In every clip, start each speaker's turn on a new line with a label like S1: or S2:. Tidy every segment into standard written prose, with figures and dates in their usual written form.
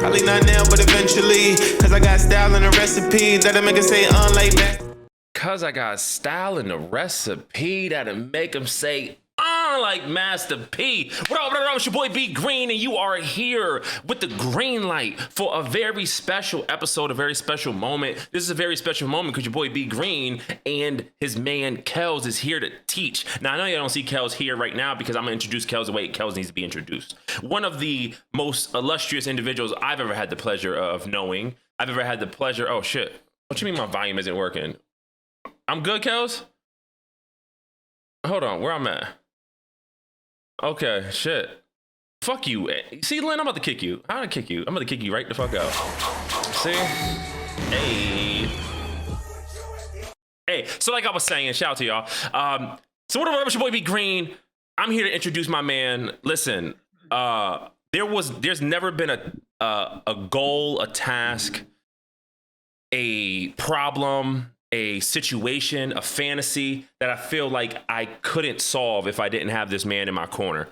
S1: Probably not now, but eventually. Cause I got style and a recipe that'll make it say like that.
S2: Cause I got style and a recipe that'll make him say like Master P. What up, it's your boy BGreen, and you are here with the green light for a very special episode, a very special moment. This is a very special moment because your boy BGreen and his man Kelz is here to teach. Now, I know you don't see Kelz here right now because I'm going to introduce Kelz the way Kelz needs to be introduced. One of the most illustrious individuals I've ever had the pleasure of knowing. I've ever had the pleasure. Oh, shit. What you mean my volume isn't working? I'm good, Kelz? Hold on, where I'm at? Okay, shit. Fuck you. See, Lynn, I'm about to kick you. I'm gonna kick you. I'm gonna kick you right the fuck out. See? Hey. Hey, so like I was saying, shout out to y'all. So what up, it's your boy BGreen. I'm here to introduce my man. Listen, there's never been a goal, a task, a problem, a situation, a fantasy that I feel like I couldn't solve if I didn't have this man in my corner.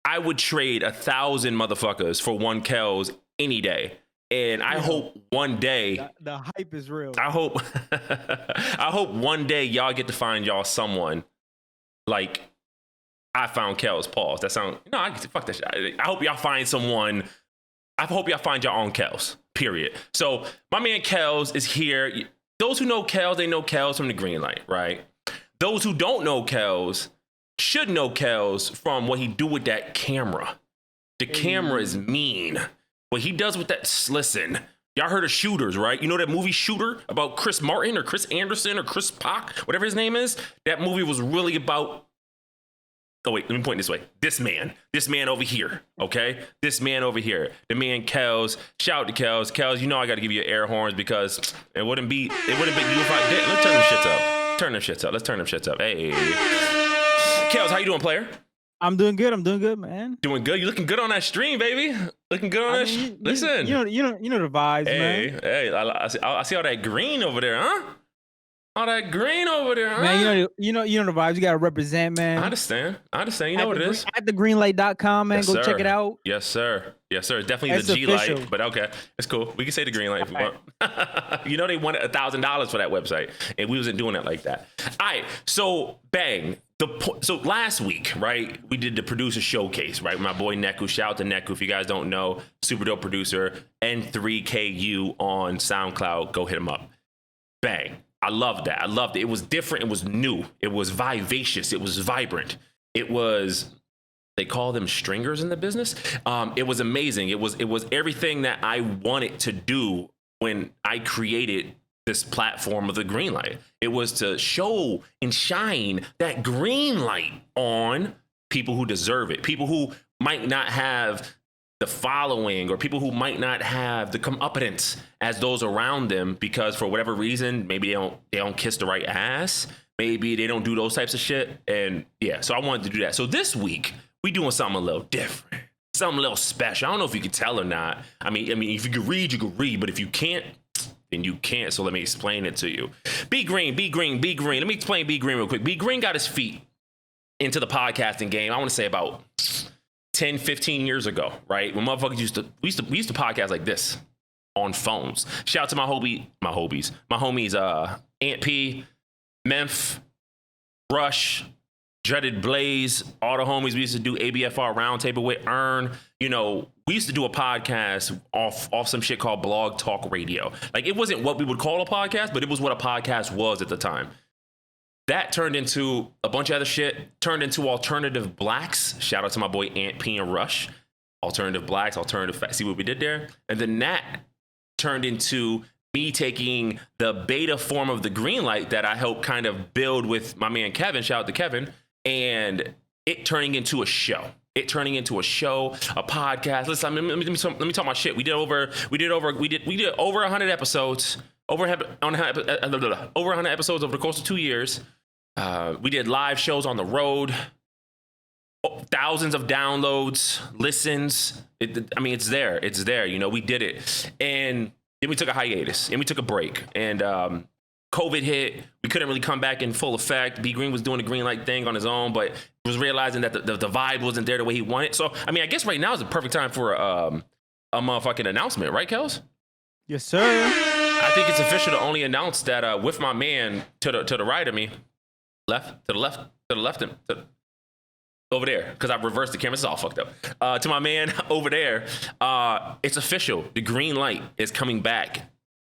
S2: I would trade 1,000 motherfuckers for one Kelz any day. And I hope one day
S3: the hype is real.
S2: I hope I hope one day y'all get to find y'all someone like I found Kelz. Pause. That sound fuck that shit. I hope y'all find someone. I hope y'all find your own Kelz, period. So my man Kelz is here. Those who know Kelz, they know Kelz from the green light, right? Those who don't know Kelz should know Kelz from what he do with that camera. The camera is mean. What he does with that, listen, y'all heard of Shooters, right? You know that movie Shooter about Chris Martin or Chris Anderson or Chris Pac, whatever his name is? That movie was really about, oh, wait, let me point this way. This man over here, okay? This man over here, the man Kelz. Shout out to Kelz. Kelz, you know I got to give you air horns because it wouldn't be you if I did. Let's turn them shits up. Let's turn them shits up. Hey. Kelz, how you doing, player?
S3: I'm doing good, man.
S2: Doing good. You looking good on that stream, baby. Looking good on that. Listen.
S3: You know the vibes, man.
S2: Hey, I see all that green over there, huh? All that green over there, huh?
S3: Man, you know the vibes. You gotta represent, man.
S2: I understand. You know what it is.
S3: At thegreenlight.com, man.
S2: Yes,
S3: Go
S2: sir.
S3: check it out.
S2: Yes, sir. It's definitely
S3: It's
S2: the G
S3: official.
S2: light, but okay, it's cool. We can say the green light if we want. You know they wanted $1,000 for that website, and we wasn't doing it like that. All right, so bang. So last week, right, we did the producer showcase, right? My boy Neku, shout out to Neku. If you guys don't know, super dope producer, N3KU on SoundCloud. Go hit him up. Bang. I loved that. It was different. It was new. It was vivacious. It was vibrant. It was, they call them stringers in the business. It was amazing. It was everything that I wanted to do when I created this platform of the green light. It was to show and shine that green light on people who deserve it, people who might not have the following, or people who might not have the comeuppance as those around them because for whatever reason, maybe they don't kiss the right ass, maybe they don't do those types of shit. And yeah, so I wanted to do that. So this week we doing something a little different, something a little special. I don't know if you can tell or not. I mean, if you can read, you can read, but if you can't, then you can't. So let me explain it to you. BGreen. Let me explain BGreen real quick. BGreen got his feet into the podcasting game, I want to say about 10, 15 years ago, right? When motherfuckers used to podcast like this on phones. Shout out to my homies, Aunt P, Memph, Rush, Dreaded Blaze, all the homies we used to do ABFR Roundtable with, Earn. You know, we used to do a podcast off some shit called Blog Talk Radio. Like, it wasn't what we would call a podcast, but it was what a podcast was at the time. That turned into a bunch of other shit, turned into Alternative Blacks. Shout out to my boy Aunt P and Rush. Alternative Blacks, see what we did there? And then that turned into me taking the beta form of the green light that I helped kind of build with my man Kevin, shout out to Kevin, and it turning into a show. A podcast. Listen, let me talk my shit. We did over 100 episodes. Over 100 episodes over the course of 2 years. We did live shows on the road. Thousands of downloads, listens. It's there. You know, we did it. And then we took a hiatus and we took a break. And COVID hit. We couldn't really come back in full effect. BGreen was doing the green light thing on his own, but was realizing that the vibe wasn't there the way he wanted. So, I mean, I guess right now is the perfect time for a motherfucking announcement, right, Kelz?
S3: Yes, sir.
S2: I think it's official to only announce that with my man to the right of me, over there, because I reversed the camera. It's all fucked up. To my man over there, it's official. The green light is coming back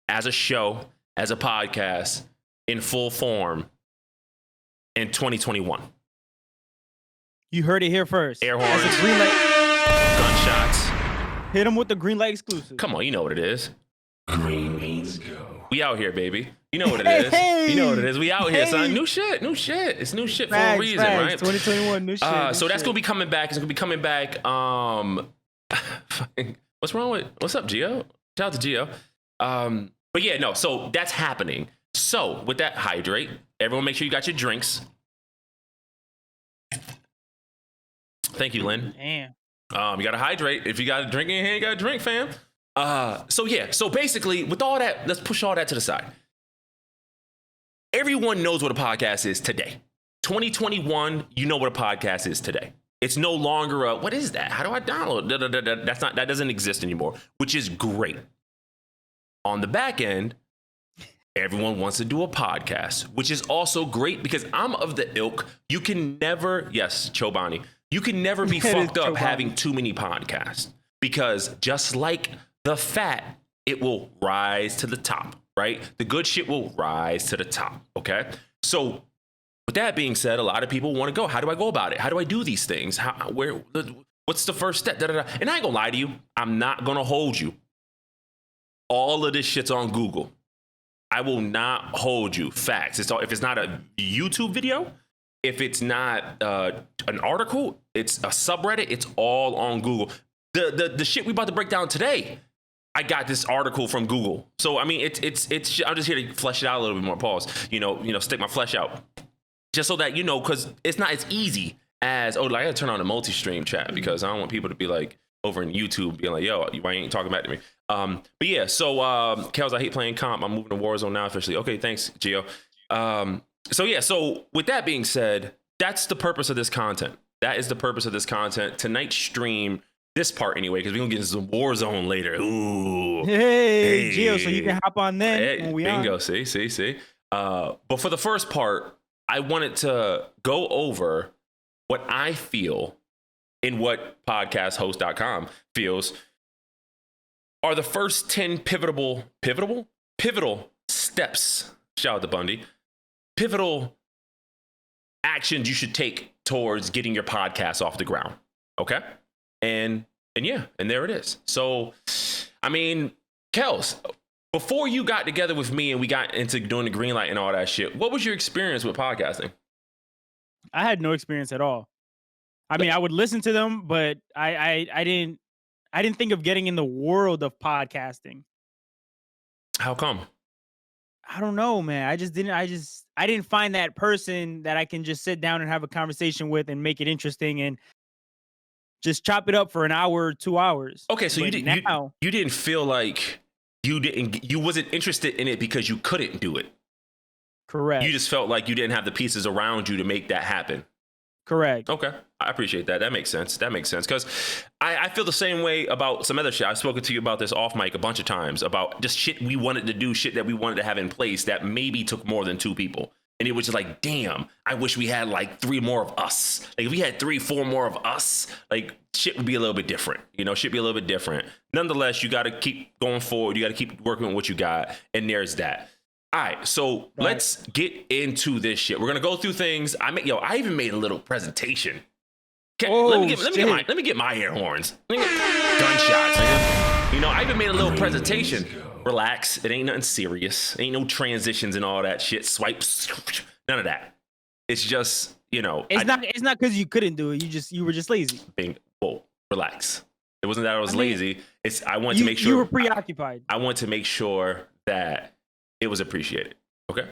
S2: as a show, as a podcast, in full form in 2021.
S3: You heard it here first.
S2: Air horns,
S3: That's a green light.
S2: gunshots.
S3: Hit him with the green light exclusive.
S2: Come on, you know what it is.
S4: Green means go.
S2: We out here, baby. You know what it is. You know what it is. We out here, son. New shit. It's new shit for a reason, right?
S3: 2021, new shit.
S2: So that's gonna be coming back. It's gonna be coming back. What's up, Gio? Shout out to Gio. But yeah, no. So that's happening. So with that, hydrate. Everyone, make sure you got your drinks. Thank you, Lynn.
S3: Damn.
S2: You gotta hydrate. If you got a drink in your hand, you gotta drink, fam. So yeah, so basically with all that, let's push all that to the side. Everyone knows what a podcast is today. 2021, you know what a podcast is today. It's no longer a, what is that? How do I download? That doesn't exist anymore, which is great. On the back end, everyone wants to do a podcast, which is also great because I'm of the ilk. You can never, yes, Chobani, you can never be fucked up having too many podcasts because just like the fat, it will rise to the top, right? The good shit will rise to the top, okay? So with that being said, a lot of people want to go, how do I go about it? How do I do these things? What's the first step? And I ain't gonna lie to you. I'm not gonna hold you. All of this shit's on Google. I will not hold you. Facts. If it's not a YouTube video, if it's not an article, it's a subreddit, it's all on Google. The shit we about to break down today, I got this article from Google. So I mean, it's I'm just here to flesh it out a little bit more. Pause. You know, stick my flesh out, just so that you know, because it's not as easy as I gotta turn on the multi-stream chat because I don't want people to be like over in YouTube being like, yo, why you ain't talking back to me? But yeah, so Kelz, I hate playing comp. I'm moving to Warzone now officially. Okay, thanks, Gio. So yeah, so with that being said, that's the purpose of this content. That is the purpose of this content. Tonight's stream, this part anyway, because we're gonna get into some Warzone later. Ooh.
S3: Hey, Gio, so you can hop on then when we
S2: bingo,
S3: on.
S2: See. But for the first part, I wanted to go over what I feel and what podcasthost.com feels are the first 10 pivotal steps. Shout out to Bundy. Pivotal actions you should take towards getting your podcast off the ground. Okay. And there it is. So, I mean, Kelz, before you got together with me and we got into doing the green light and all that shit, what was your experience with podcasting?
S3: I had no experience at all. I mean, I would listen to them, but I didn't think of getting in the world of podcasting.
S2: How come?
S3: I don't know, man. I didn't find that person that I can just sit down and have a conversation with and make it interesting and just chop it up for an hour or 2 hours.
S2: Okay, so you didn't feel like you wasn't interested in it because you couldn't do it.
S3: Correct.
S2: You just felt like you didn't have the pieces around you to make that happen.
S3: Correct.
S2: Okay. I appreciate that. That makes sense. Because I feel the same way about some other shit. I've spoken to you about this off mic a bunch of times about just shit we wanted to do, shit that we wanted to have in place that maybe took more than 2 people. And it was just like, damn, I wish we had like 3 more of us. Like if we had 3-4 more of us, like shit would be a little bit different. Shit be a little bit different. Nonetheless, you got to keep going forward. You got to keep working with what you got. And there's that. All right, so let's get into this shit. We're gonna go through things. I even made a little presentation. Let me get my air horns. Gunshots, nigga. I even made a little presentation. Relax. It ain't nothing serious. Ain't no transitions and all that shit. Swipes. None of that. It's just,
S3: It's not because you couldn't do it. You were just lazy.
S2: Whoa, relax. It wasn't that I was lazy. I want to make sure
S3: you were preoccupied.
S2: I want to make sure that it was appreciated. Okay.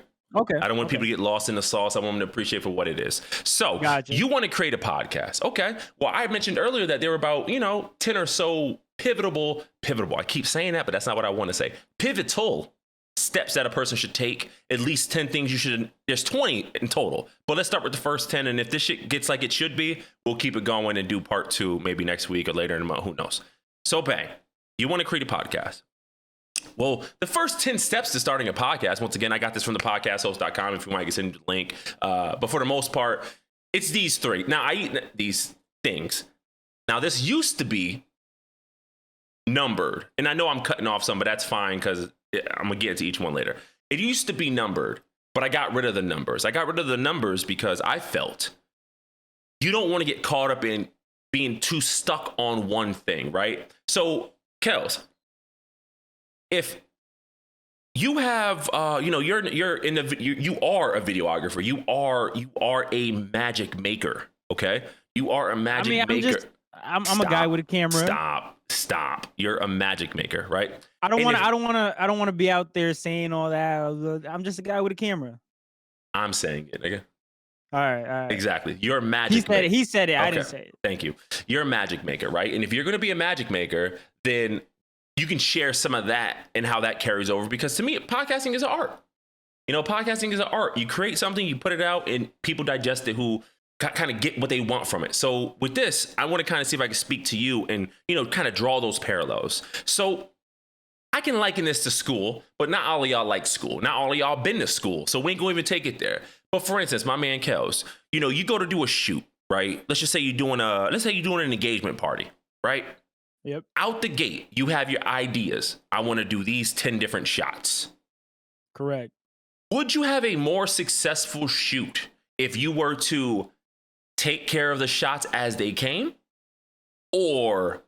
S2: I don't want people to get lost in the sauce. I want them to appreciate for what it is. So you want to create a podcast. Okay. Well, I mentioned earlier that there were about, 10 or so pivotal. I keep saying that, but that's not what I want to say. Pivotal steps that a person should take, at least 10 things you should, there's 20 in total, but let's start with the first 10. And if this shit gets like it should be, we'll keep it going and do part 2 maybe next week or later in the month, who knows. So bang, you want to create a podcast. Well, the first 10 steps to starting a podcast, once again, I got this from the podcasthost.com if you want to send the link. But for the most part, it's these 3. Now, I eat these things. Now, this used to be numbered. And I know I'm cutting off some, but that's fine because I'm going to get into each one later. It used to be numbered, but I got rid of the numbers. I got rid of the numbers because I felt you don't want to get caught up in being too stuck on one thing, right? So, Kelz, if you have, you're in the, you are a videographer. You are a magic maker. Okay, you are a magic maker.
S3: I'm a guy with a camera.
S2: Stop. You're a magic maker, right?
S3: I don't want to be out there saying all that. I'm just a guy with a camera.
S2: I'm saying it, nigga.
S3: All right.
S2: Exactly. You're a magic maker.
S3: He said it.
S2: Okay.
S3: I didn't say it.
S2: Thank you. You're a magic maker, right? And if you're going to be a magic maker, then you can share some of that and how that carries over. Because to me, podcasting is an art. Podcasting is an art. You create something, you put it out, and people digest it who kind of get what they want from it. So with this, I want to kind of see if I can speak to you and, kind of draw those parallels. So I can liken this to school, but not all of y'all like school. Not all of y'all been to school. So we ain't going to even take it there. But for instance, my man Kelz, you go to do a shoot, right? Let's just say you're doing an engagement party, right?
S3: Yep.
S2: Out the gate, you have your ideas. I want to do these 10 different shots.
S3: Correct.
S2: Would you have a more successful shoot if you were to take care of the shots as they came, or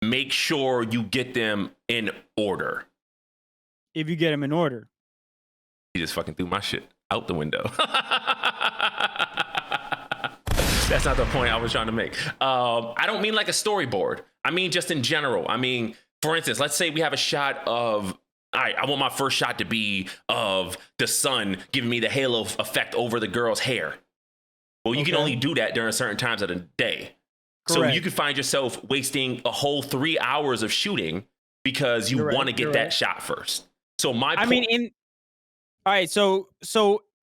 S2: make sure you get them in order?
S3: If you get them in order.
S2: You just fucking threw my shit out the window. That's not the point I was trying to make. I don't mean like a storyboard. I mean just in general. I mean, for instance, let's say we have a shot of, all right, I want my first shot to be of the sun giving me the halo effect over the girl's hair. Well, you can only do that during certain times of the day. Correct. So you could find yourself wasting a whole 3 hours of shooting because you want to get that shot first. So all right, so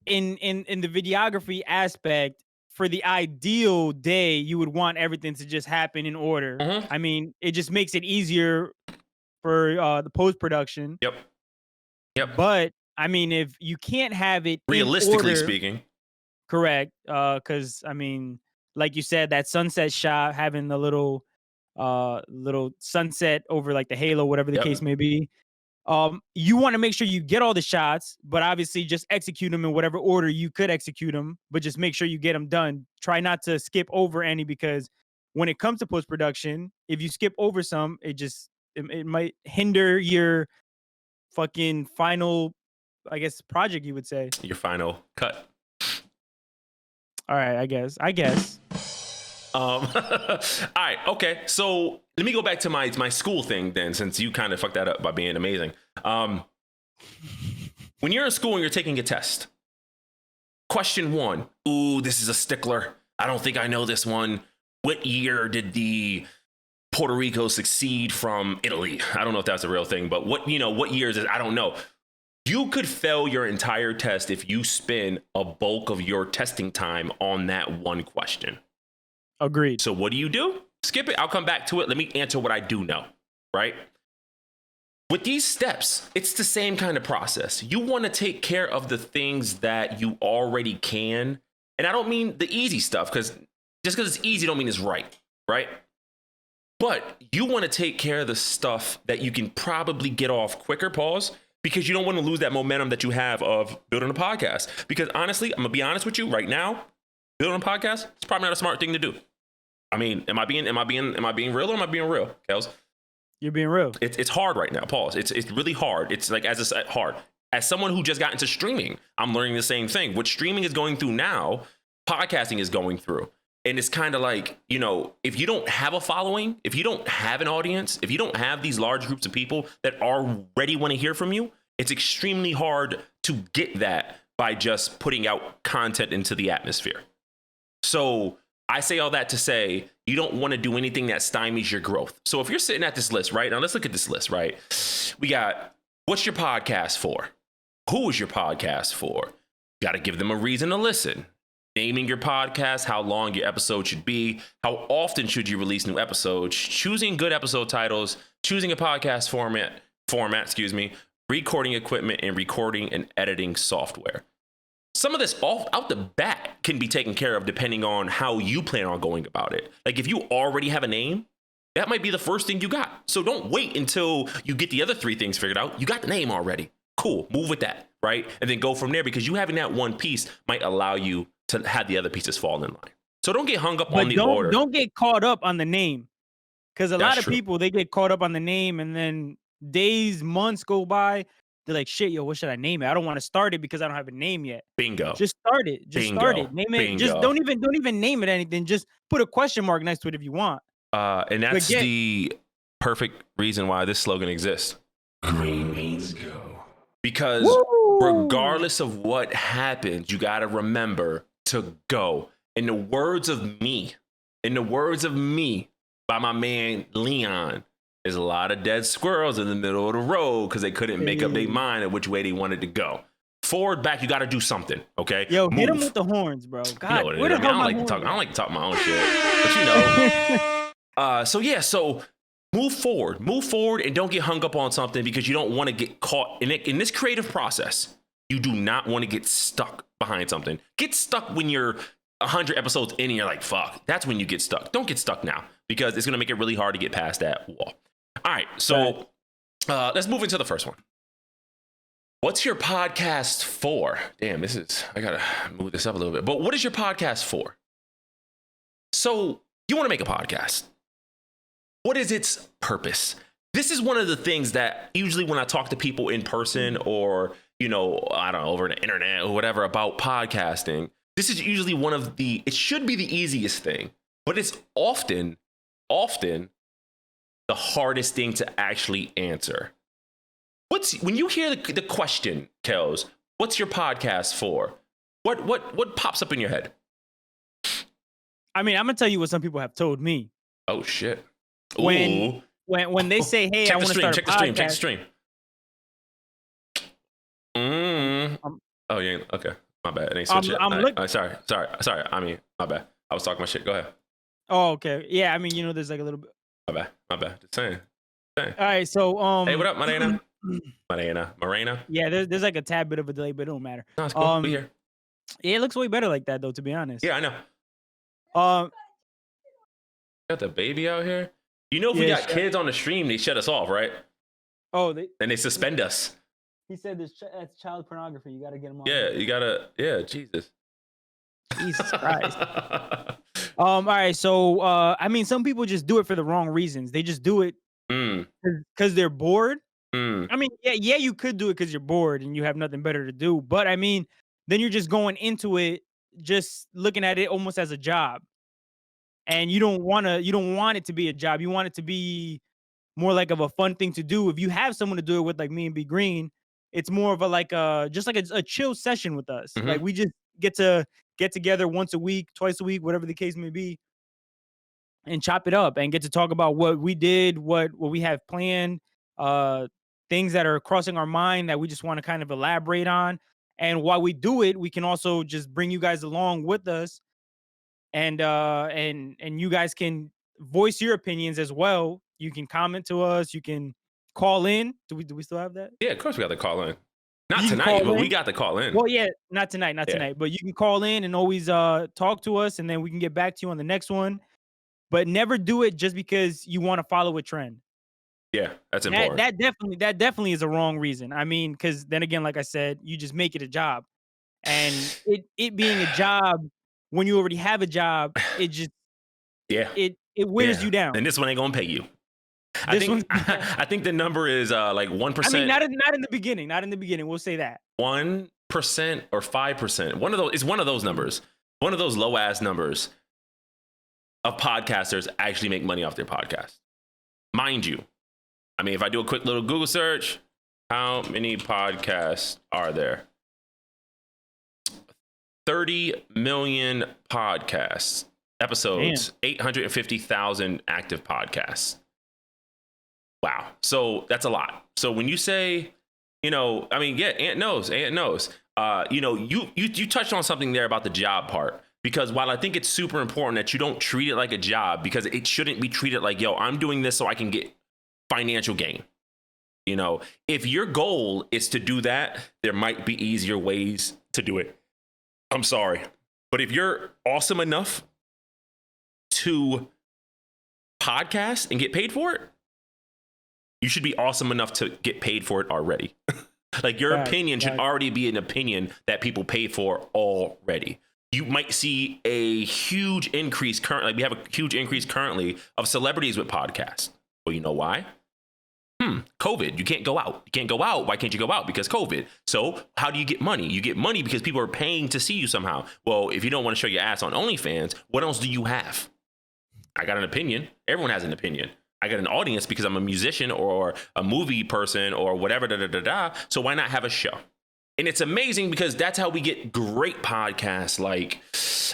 S2: in the videography aspect, for the ideal day, you would want everything to just happen in order. Mm-hmm. I mean, it just makes it easier for the post-production. Yep.
S3: But I mean, if you can't have it
S2: realistically speaking,
S3: correct? Because I mean, like you said, that sunset shot, having the little sunset over like the halo, whatever the case may be. You want to make sure you get all the shots, but obviously just execute them in whatever order you could execute them, but just make sure you get them done. Try not to skip over any, because when it comes to post-production, if you skip over some, it might hinder your fucking final, I guess, project, you would say. Your
S2: final cut.
S3: All right, I guess.
S2: All right, okay. So let me go back to my school thing then, since you kind of fucked that up by being amazing. When you're in school and you're taking a test, question 1, ooh, this is a stickler. I don't think I know this one. What year did the Puerto Rico succeed from Italy? I don't know if that's a real thing, but what year is it? I don't know. You could fail your entire test if you spend a bulk of your testing time on that one question.
S3: Agreed.
S2: So what do? Skip it. I'll come back to it. Let me answer what I do know, right? With these steps, it's the same kind of process. You want to take care of the things that you already can. And I don't mean the easy stuff, because just because it's easy don't mean it's right? But you want to take care of the stuff that you can probably get off quicker, because you don't want to lose that momentum that you have of building a podcast. Because honestly, I'm going to be honest with you right now, building a podcast, it's probably not a smart thing to do. I mean, am I being real or am I being real, Kelz?
S3: You're being real.
S2: It's hard right now, pause. It's really hard. It's like, hard. As someone who just got into streaming, I'm learning the same thing. What streaming is going through now, podcasting is going through. And it's kind of like, if you don't have a following, if you don't have an audience, if you don't have these large groups of people that already want to hear from you, it's extremely hard to get that by just putting out content into the atmosphere. So I say all that to say, you don't want to do anything that stymies your growth. So if you're sitting at this list, right? Now let's look at this list, right? We got, what's your podcast for? Who is your podcast for? You got to give them a reason to listen. Naming your podcast, how long your episode should be, how often should you release new episodes, choosing good episode titles, choosing a podcast format, recording equipment, and recording and editing software. Some of this out the bat can be taken care of depending on how you plan on going about it. Like if you already have a name, that might be the first thing you got. So don't wait until you get the other 3 things figured out. You got the name already. Cool. Move with that, right? And then go from there, because you having that one piece might allow you to have the other pieces fall in line. So don't get hung up on the order.
S3: Don't get caught up on the name. Because a lot of
S2: true.
S3: people, they get caught up on the name, and then days, months go by. They're like, shit, yo, what should I name it? I don't want to start it because I don't have a name yet.
S2: Bingo.
S3: Just start it. Just start it. Name it.
S2: Bingo.
S3: Just don't even name it anything. Just put a question mark next to it if you want.
S2: And that's the perfect reason why this slogan exists.
S4: Green means go.
S2: Because regardless of what happens, you got to remember to go. In the words of me, by my man Leon, there's a lot of dead squirrels in the middle of the road because they couldn't make up their mind of which way they wanted to go. Forward, back, you got to do something, okay?
S3: Yo, hit him with the horns, bro. God,
S2: you know what it is. I don't like to talk my own shit, but you know. So move forward, and don't get hung up on something because you don't want to get caught in this creative process. You do not want to get stuck behind something. Get stuck when you're 100 episodes in and you're like, fuck. That's when you get stuck. Don't get stuck now because it's going to make it really hard to get past that wall. All right, so let's move into the first one. What's your podcast for? Damn, I got to move this up a little bit. But what is your podcast for? So you want to make a podcast. What is its purpose? This is one of the things that usually when I talk to people in person or, you know, I don't know, over the internet or whatever about podcasting, this is usually it should be the easiest thing, but it's often the hardest thing to actually answer. When you hear the question, Kelz, what's your podcast for? What pops up in your head?
S3: I mean, I'm gonna tell you what some people have told me.
S2: Oh shit!
S3: When they say, "Hey, I want to start a podcast,"
S2: check the stream. Oh yeah, okay. My bad. It ain't switch yet. Sorry. I mean, my bad. I was talking my shit. Go ahead.
S3: Oh, okay. Yeah, I mean, you know, there's like a little bit.
S2: My bad. Just saying.
S3: All right, so
S2: hey, what up, Marina? Marina.
S3: Yeah, there's like a tad bit of a delay, but it don't matter.
S2: No, it's cool. Be here.
S3: Yeah, it looks way better like that, though. To be honest.
S2: Yeah, I know. Got the baby out here. You know, if we got kids on the stream, they shut us off, right?
S3: Oh,
S2: and they suspend us.
S3: He said that's child pornography. You got to get them on.
S2: Yeah, you gotta. Yeah, Jesus
S3: Christ. All right, so I mean, some people just do it for the wrong reasons. They just do it because they're bored. I mean, yeah, you could do it because you're bored and you have nothing better to do. But I mean, then you're just going into it, just looking at it almost as a job, and you don't want it to be a job. You want it to be more like of a fun thing to do. If you have someone to do it with, like me and BGreen, it's more of a chill session with us.
S2: Mm-hmm.
S3: Like we just get together once a week, twice a week, whatever the case may be, and chop it up and get to talk about what we did, what we have planned, things that are crossing our mind that we just want to kind of elaborate on. And while we do it, we can also just bring you guys along with us, and you guys can voice your opinions as well. You can comment to us. You can call in. Do we still have that?
S2: Yeah, of course we got the call in. Not tonight, but we got the call in.
S3: Well, yeah, not tonight. But you can call in and always talk to us, and then we can get back to you on the next one. But never do it just because you want to follow a trend.
S2: Yeah, that's important.
S3: That definitely is a wrong reason. I mean, because then again, like I said, you just make it a job, and it being a job when you already have a job, it just it wears you down.
S2: And this one ain't gonna pay you. I think the number is like 1%.
S3: I mean, not in the beginning. Not in the beginning. We'll say that
S2: 1% or 5%. One of those numbers. One of those low ass numbers of podcasters actually make money off their podcast. Mind you, I mean, if I do a quick little Google search, how many podcasts are there? 30 million podcasts, episodes, 850,000 active podcasts. Wow. So that's a lot. So when you say You know, I mean, yeah, Ant knows. You know, you touched on something there about the job part. Because while I think it's super important that you don't treat it like a job, because it shouldn't be treated like, yo, I'm doing this so I can get financial gain. You know, if your goal is to do that, there might be easier ways to do it. I'm sorry. But if you're awesome enough to podcast and get paid for it, you should be awesome enough to get paid for it already. Like your opinion should already be an opinion that people pay for already. You might see a huge increase currently. We have a huge increase currently of celebrities with podcasts. Well, you know why? COVID. You can't go out. You can't go out. Why can't you go out? Because COVID. So how do you get money? You get money because people are paying to see you somehow. Well, if you don't want to show your ass on OnlyFans, what else do you have? I got an opinion. Everyone has an opinion. I got an audience because I'm a musician or a movie person or whatever. So why not have a show? And it's amazing because that's how we get great podcasts like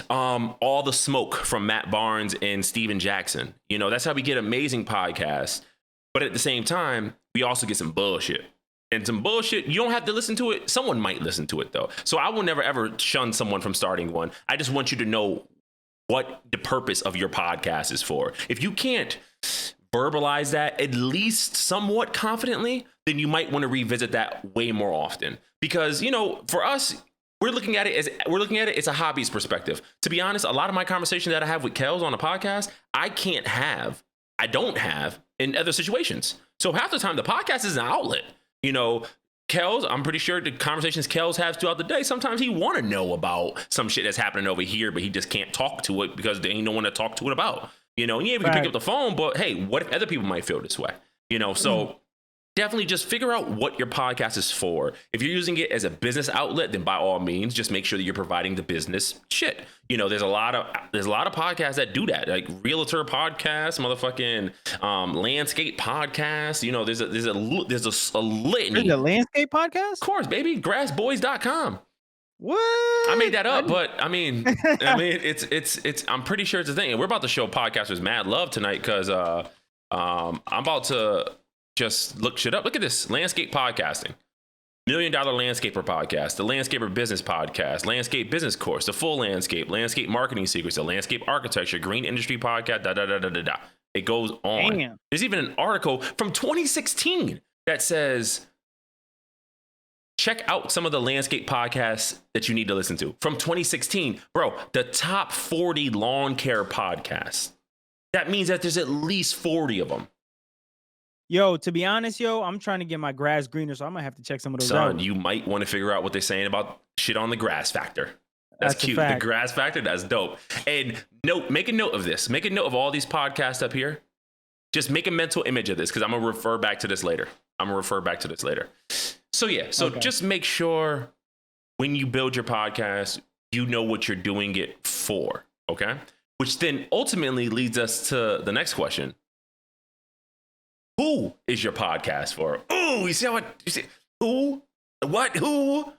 S2: All the Smoke from Matt Barnes and Steven Jackson. You know, that's how we get amazing podcasts. But at the same time, we also get some bullshit. And some bullshit, you don't have to listen to it. Someone might listen to it, though. So I will never, ever shun someone from starting one. I just want you to know what the purpose of your podcast is for. If you can't verbalize that at least somewhat confidently, then you might want to revisit that way more often. Because, you know, for us, we're looking at it as a hobbyist perspective. To be honest, a lot of my conversation that I have with Kelz on a podcast, I don't have in other situations. So half the time the podcast is an outlet. You know, Kelz, I'm pretty sure the conversations Kelz has throughout the day, sometimes he want to know about some shit that's happening over here, but he just can't talk to it because there ain't no one to talk to it about. You know, yeah, we can pick up the phone, but hey, what if other people might feel this way? You know, so definitely just figure out what your podcast is for. If you're using it as a business outlet, then by all means, just make sure that you're providing the business shit. You know, there's a lot of podcasts that do that, like realtor podcasts, motherfucking landscape podcasts. You know, there's a litany.
S3: There's a landscape podcast?
S2: Of course, baby, grassboys.com.
S3: What?
S2: I made that up, but I mean, it's. I'm pretty sure it's a thing. And we're about to show podcasters mad love tonight because I'm about to just look shit up. Look at this landscape podcasting, $1 Million Landscaper podcast, the Landscaper Business Podcast, Landscape Business Course, the Full Landscape Marketing Secrets, the Landscape Architecture, Green Industry Podcast. It goes on. Damn. There's even an article from 2016 that says, check out some of the landscape podcasts that you need to listen to. From 2016, bro, the top 40 lawn care podcasts. That means that there's at least 40 of them.
S3: Yo, to be honest, I'm trying to get my grass greener, so I might have to check some of those out.
S2: You might want to figure out what they're saying about shit on the grass factor. That's cute. The grass factor, that's dope. And make a note of this. Make a note of all these podcasts up here. Just make a mental image of this because I'm going to refer back to this later. So yeah, Just make sure when you build your podcast, you know what you're doing it for, okay? Which then ultimately leads us to the next question. Who is your podcast for? Oh, you see how you see? Who? What? Who?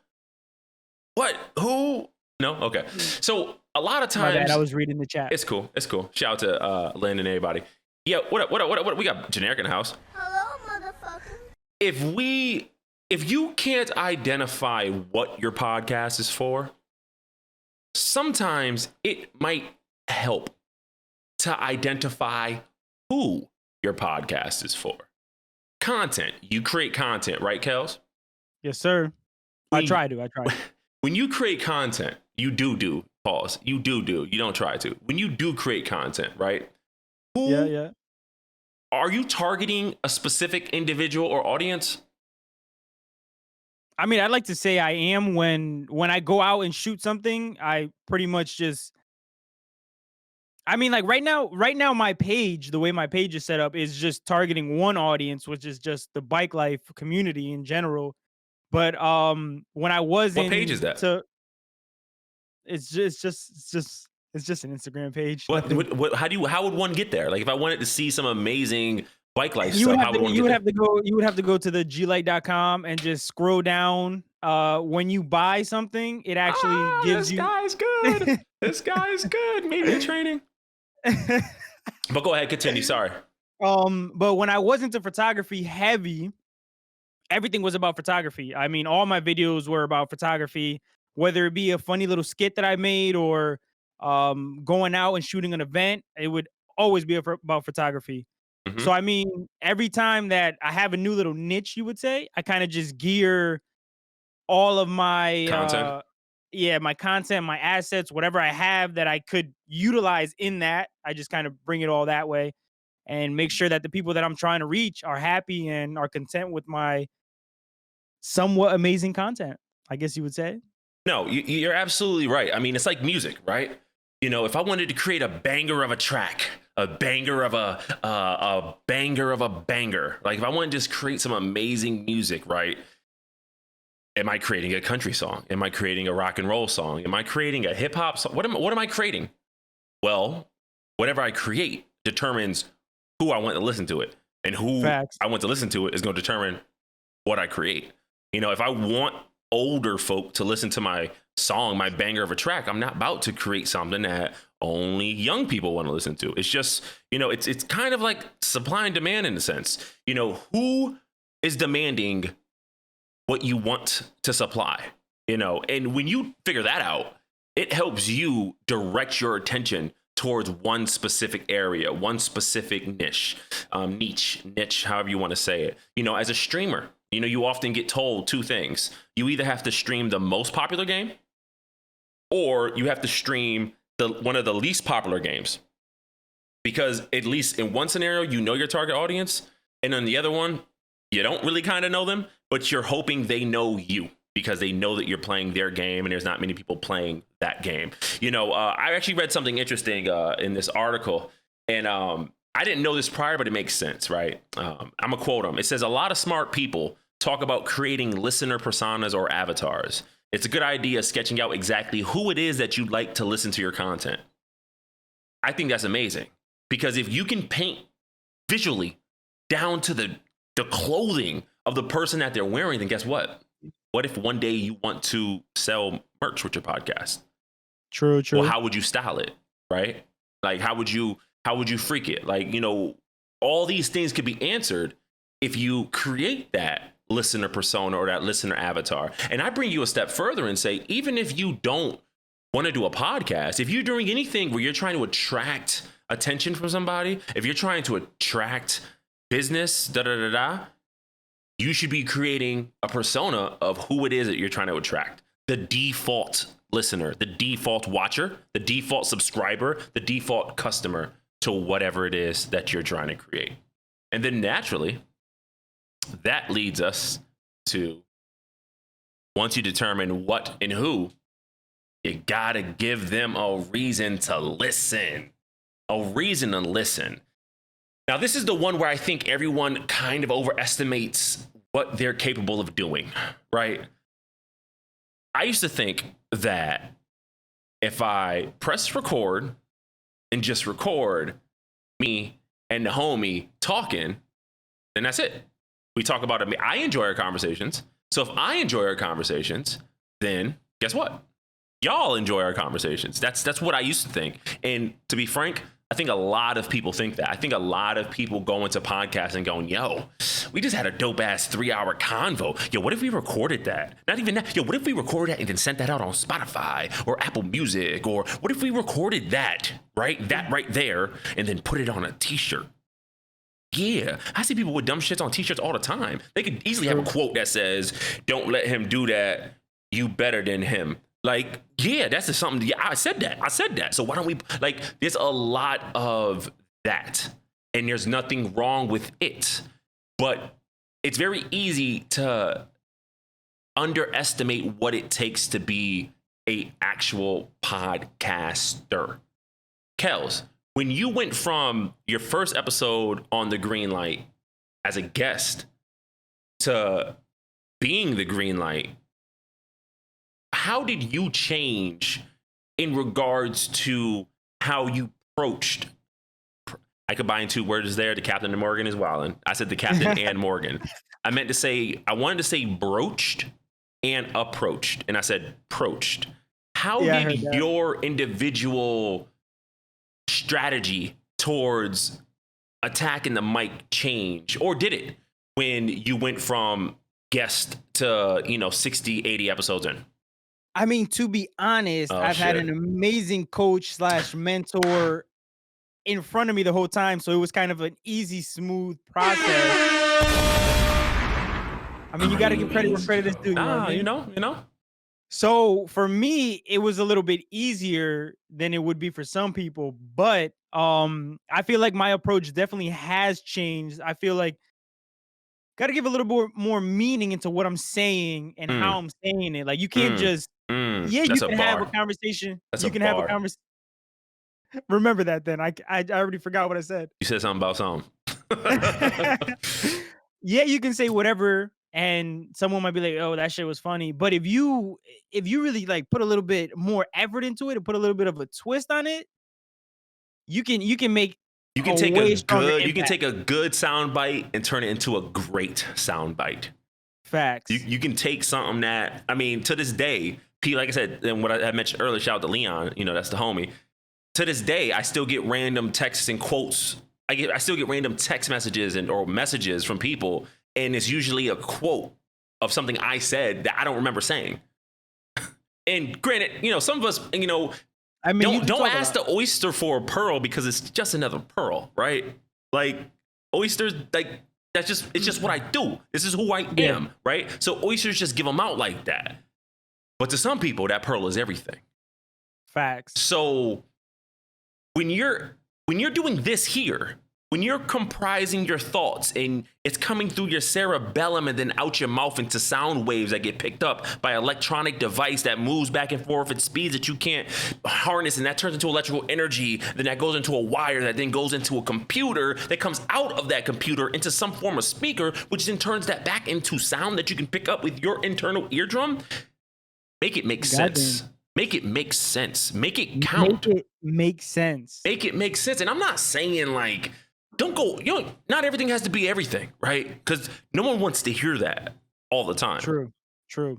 S2: What? Who? No? Okay. So a lot of times...
S3: My bad, I was reading the chat.
S2: It's cool. Shout out to Lynn and everybody. Yeah, what up? We got Generic in the house.
S5: Hello, motherfucker.
S2: If you can't identify what your podcast is for, sometimes it might help to identify who your podcast is for. Content. You create content, right, Kelz?
S3: Yes, sir. I try to.
S2: When you create content, you do. Pause. You do. You don't try to. When you do create content, right?
S3: Yeah.
S2: Are you targeting a specific individual or audience?
S3: I mean, I'd like to say I am when I go out and shoot something, I pretty much just, I mean, like right now, my page, the way my page is set up is just targeting one audience, which is just the bike life community in general. But when I was
S2: what page is that?
S3: It's just an Instagram page.
S2: How would one get there? Like if I wanted to see some amazing bike life
S3: you
S2: stuff,
S3: would have to go to the glight.com and just scroll down. When you buy something, it actually gives you.
S2: This guy is good. Media training. But go ahead, continue. Sorry.
S3: But when I was into photography heavy, everything was about photography. I mean, all my videos were about photography, whether it be a funny little skit that I made or going out and shooting an event, it would always be about photography.
S2: Mhm.
S3: So, I mean, every time that I have a new little niche, you would say, I kind of just gear all of my
S2: Content.
S3: yeah, my content, my assets, whatever I have that I could utilize in that, I just kind of bring it all that way and make sure that the people that I'm trying to reach are happy and are content with my somewhat amazing content, I guess you would say.
S2: No, you're absolutely right. I mean, it's like music, right? You know, if I wanted to create a banger of a track, a banger of a banger of a banger, like if I want to just create some amazing music, right? Am I creating a country song? Am I creating a rock and roll song? Am I creating a hip hop song? What am I creating? Well, whatever I create determines who I want to listen to it, and who
S3: Facts.
S2: I want to listen to it is going to determine what I create. You know, if I want older folk to listen to my song, my banger of a track, I'm not about to create something that only young people want to listen to. It's just, you know, it's kind of like supply and demand in a sense. You know, who is demanding what you want to supply, you know? And when you figure that out, it helps you direct your attention towards one specific area, one specific niche, however you want to say it. You know, as a streamer, you know, you often get told two things. You either have to stream the most popular game, or you have to stream one of the least popular games. Because at least in one scenario, you know your target audience, and on the other one, you don't really kind of know them, but you're hoping they know you because they know that you're playing their game and there's not many people playing that game. You know, I actually read something interesting in this article, and I didn't know this prior, but it makes sense, right? I'm gonna quote them. It says, a lot of smart people talk about creating listener personas or avatars. It's a good idea sketching out exactly who it is that you'd like to listen to your content. I think that's amazing, because if you can paint visually down to the clothing of the person that they're wearing, then guess what? What if one day you want to sell merch with your podcast?
S3: True.
S2: Well, how would you style it, right? Like, how would you freak it? Like, you know, all these things could be answered if you create that listener persona or that listener avatar. And I bring you a step further and say, even if you don't want to do a podcast, if you're doing anything where you're trying to attract attention from somebody, if you're trying to attract business, you should be creating a persona of who it is that you're trying to attract. The default listener, the default watcher, the default subscriber, the default customer to whatever it is that you're trying to create. And then naturally, that leads us to, once you determine what and who, you gotta give them a reason to listen. A reason to listen. Now, this is the one where I think everyone kind of overestimates what they're capable of doing, right? I used to think that if I press record and just record me and the homie talking, then that's it. We talk about it. I enjoy our conversations. So if I enjoy our conversations, then guess what? Y'all enjoy our conversations. That's what I used to think. And to be frank, I think a lot of people think that. I think a lot of people go into podcasting going, yo, we just had a dope ass 3-hour convo. Yo, what if we recorded that? Not even that. Yo, what if we recorded that and then sent that out on Spotify or Apple Music? Or what if we recorded that, right? That right there, and then put it on a t-shirt? Yeah, I see people with dumb shits on t-shirts all the time. They could easily have a quote that says, don't let him do that. You better than him. Like, yeah, that's just something. Yeah, I said that. So why don't we, like, there's a lot of that, and there's nothing wrong with it. But it's very easy to underestimate what it takes to be a actual podcaster. Kelz, when you went from your first episode on the Green Light as a guest to being the Green Light, how did you change in regards to how you approached? I combined two words there. The Captain and Morgan is wildin'. I said the Captain and Morgan. I wanted to say broached and approached. And I said approached. How did your individual strategy towards attacking the mic change? Or did it, when you went from guest to, 60, 80 episodes in?
S3: I mean, to be honest,
S2: Oh,
S3: I've had
S2: shit.
S3: an amazing coach / mentor in front of me the whole time, so it was kind of an easy, smooth process. I mean, you got to give credit where credit is due. You know what I mean?
S2: You know.
S3: So for me, it was a little bit easier than it would be for some people, but I feel like my approach definitely has changed. I feel like got to give a little more meaning into what I'm saying and how I'm saying it. Like you can't just you
S2: That's a
S3: can have a
S2: bar.
S3: conversation.
S2: That's
S3: You
S2: a
S3: can have a
S2: bar.
S3: conversation. Remember that then. I already forgot what I said.
S2: You said something about something.
S3: Yeah, you can say whatever and someone might be like, "Oh, that shit was funny." But if you really like put a little bit more effort into it and put a little bit of a twist on it, you can make
S2: You can
S3: a
S2: take
S3: way
S2: a
S3: stronger
S2: good, you can
S3: impact.
S2: take a good soundbite and turn it into a great soundbite.
S3: Facts.
S2: You can take something that, I mean, to this day, Pete, like I said, and what I mentioned earlier, shout out to Leon, that's the homie. To this day, I still get random texts and quotes. I still get random text messages or messages from people, and it's usually a quote of something I said that I don't remember saying. And granted, some of us,
S3: I mean,
S2: don't ask the oyster for a pearl because it's just another pearl, right? Like oysters, like it's just what I do. This is who I am, right? So oysters just give them out like that. But to some people, that pearl is everything.
S3: Facts.
S2: So when you're doing this here, when you're comprising your thoughts and it's coming through your cerebellum and then out your mouth into sound waves that get picked up by an electronic device that moves back and forth at speeds that you can't harness, and that turns into electrical energy, then that goes into a wire that then goes into a computer that comes out of that computer into some form of speaker, which then turns that back into sound that you can pick up with your internal eardrum. Make it make sense. Make it make sense. Make it count.
S3: Make it make sense.
S2: Make it make sense. And I'm not saying like, don't go, not everything has to be everything, right? Because no one wants to hear that all the time.
S3: True.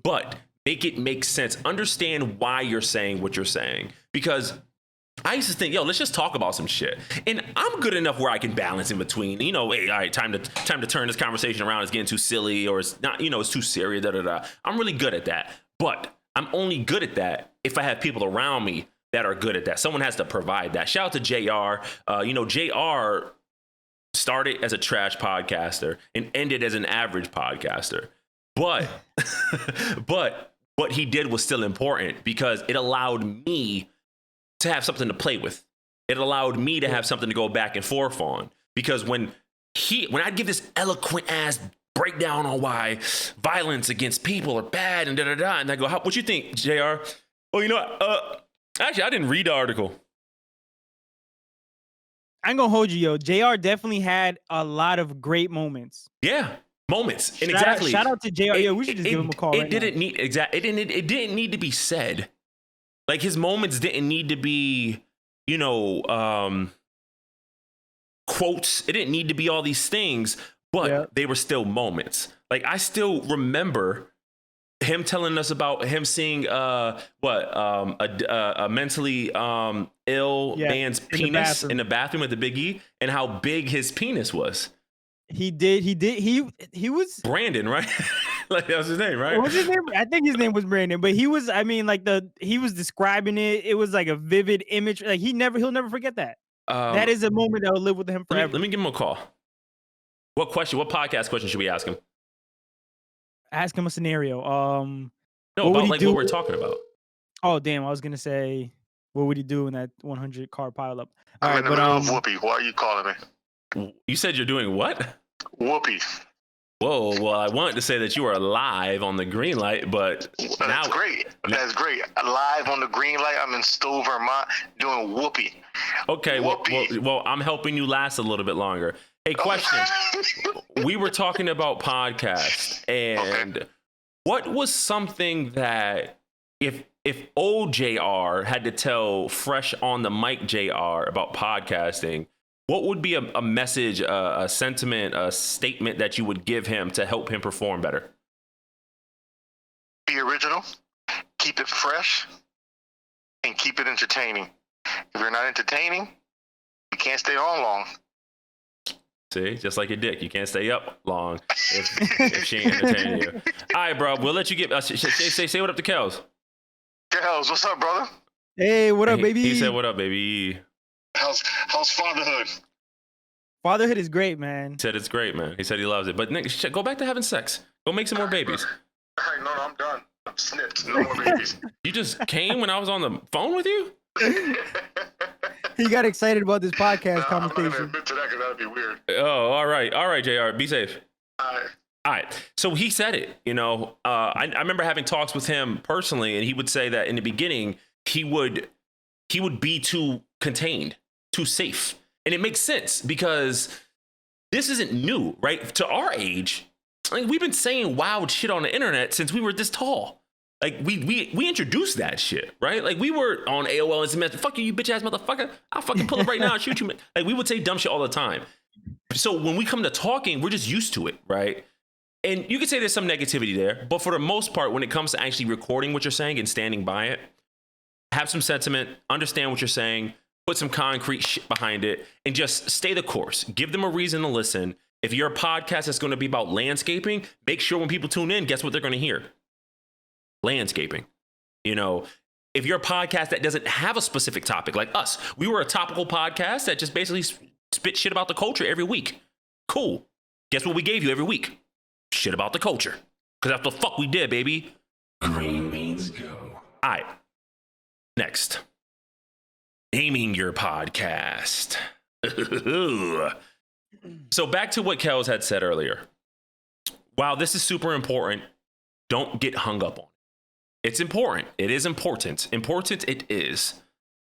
S2: But make it make sense. Understand why you're saying what you're saying. Because I used to think, let's just talk about some shit. And I'm good enough where I can balance in between, hey, all right, time to turn this conversation around. It's getting too silly or it's not, it's too serious, I'm really good at that. But I'm only good at that if I have people around me that are good at that. Someone has to provide that. Shout out to JR. JR started as a trash podcaster and ended as an average podcaster. But what he did was still important because it allowed me to have something to play with. It allowed me to have something to go back and forth on. Because when I give this eloquent ass breakdown on why violence against people are bad and and I go, what you think, JR? Well, actually, I didn't read the article.
S3: I'm gonna hold you, yo. JR definitely had a lot of great moments.
S2: Yeah, moments. And
S3: Shout out to JR. Yo, we should just give him a call.
S2: It didn't need to be said. Like his moments didn't need to be, quotes. It didn't need to be all these things, but they were still moments. Like I still remember him telling us about him seeing a mentally ill man's penis in the bathroom at the Big E and how big his penis was.
S3: He was
S2: Brandon, right? Like that was his name, right?
S3: What was his name? I think his name was Brandon, but he was, he was describing it. It was like a vivid image. Like he'll never forget that. That is a moment that will live with him forever.
S2: Let me give him a call. What podcast question should we ask him?
S3: Ask him a scenario.
S2: No, about like what we're talking about.
S3: Oh, damn. I was going to say, what would he do in that 100 car pileup?
S5: I'm in the middle of Whoopi. Why are you calling me?
S2: You said you're doing what?
S5: Whoopi.
S2: Whoa, well, I wanted to say that you are live on the green light, but
S5: That's great. That's great. Live on the green light. I'm in Stowe, Vermont, doing Whoopi.
S2: Okay, well, I'm helping you last a little bit longer. Hey, question. We were talking about podcasts, and what was something that if old JR had to tell fresh on the mic JR about podcasting, what would be a message, a sentiment, a statement that you would give him to help him perform better?
S5: Be original, keep it fresh, and keep it entertaining. If you're not entertaining, you can't stay on long.
S2: See, just like your dick, you can't stay up long if she ain't entertaining you. All right, bro, we'll let you get. Say what up to Kelz.
S5: Kelz, what's up, brother?
S3: Hey, what up, baby?
S2: He said, "What up, baby?"
S5: How's fatherhood?
S3: Fatherhood is great, man.
S2: He said it's great, man. He said he loves it. But Nick, go back to having sex. Go make some more babies.
S5: All right, no, I'm done. I'm snipped. No more babies.
S2: You just came when I was on the phone with you?
S3: He got excited about this podcast
S5: I'm not gonna
S3: conversation.
S5: admit to that because that'd be weird.
S2: Oh, all right, JR. Be safe.
S5: All
S2: right. So he said it, I remember having talks with him personally, and he would say that in the beginning, he would be too contained, too safe. And it makes sense because this isn't new, right? To our age, like we've been saying wild shit on the internet since we were this tall. Like we introduced that shit, right? Like we were on AOL and SMS, fuck you bitch ass motherfucker. I'll fucking pull up right now and shoot you. Like we would say dumb shit all the time. So when we come to talking, we're just used to it, right? And you could say there's some negativity there, but for the most part, when it comes to actually recording what you're saying and standing by it, have some sentiment, understand what you're saying, put some concrete shit behind it, and just stay the course. Give them a reason to listen. If you're a podcast that's going to be about landscaping, make sure when people tune in, guess what they're going to hear? Landscaping. If you're a podcast that doesn't have a specific topic like us, we were a topical podcast that just basically spit shit about the culture every week. Cool. Guess what we gave you every week? Shit about the culture. Because that's the fuck we did, baby.
S4: Green means go.
S2: All right. Next. Naming your podcast. So back to what Kelz had said earlier. While this is super important, don't get hung up on it. It's important. It is important. Important it is.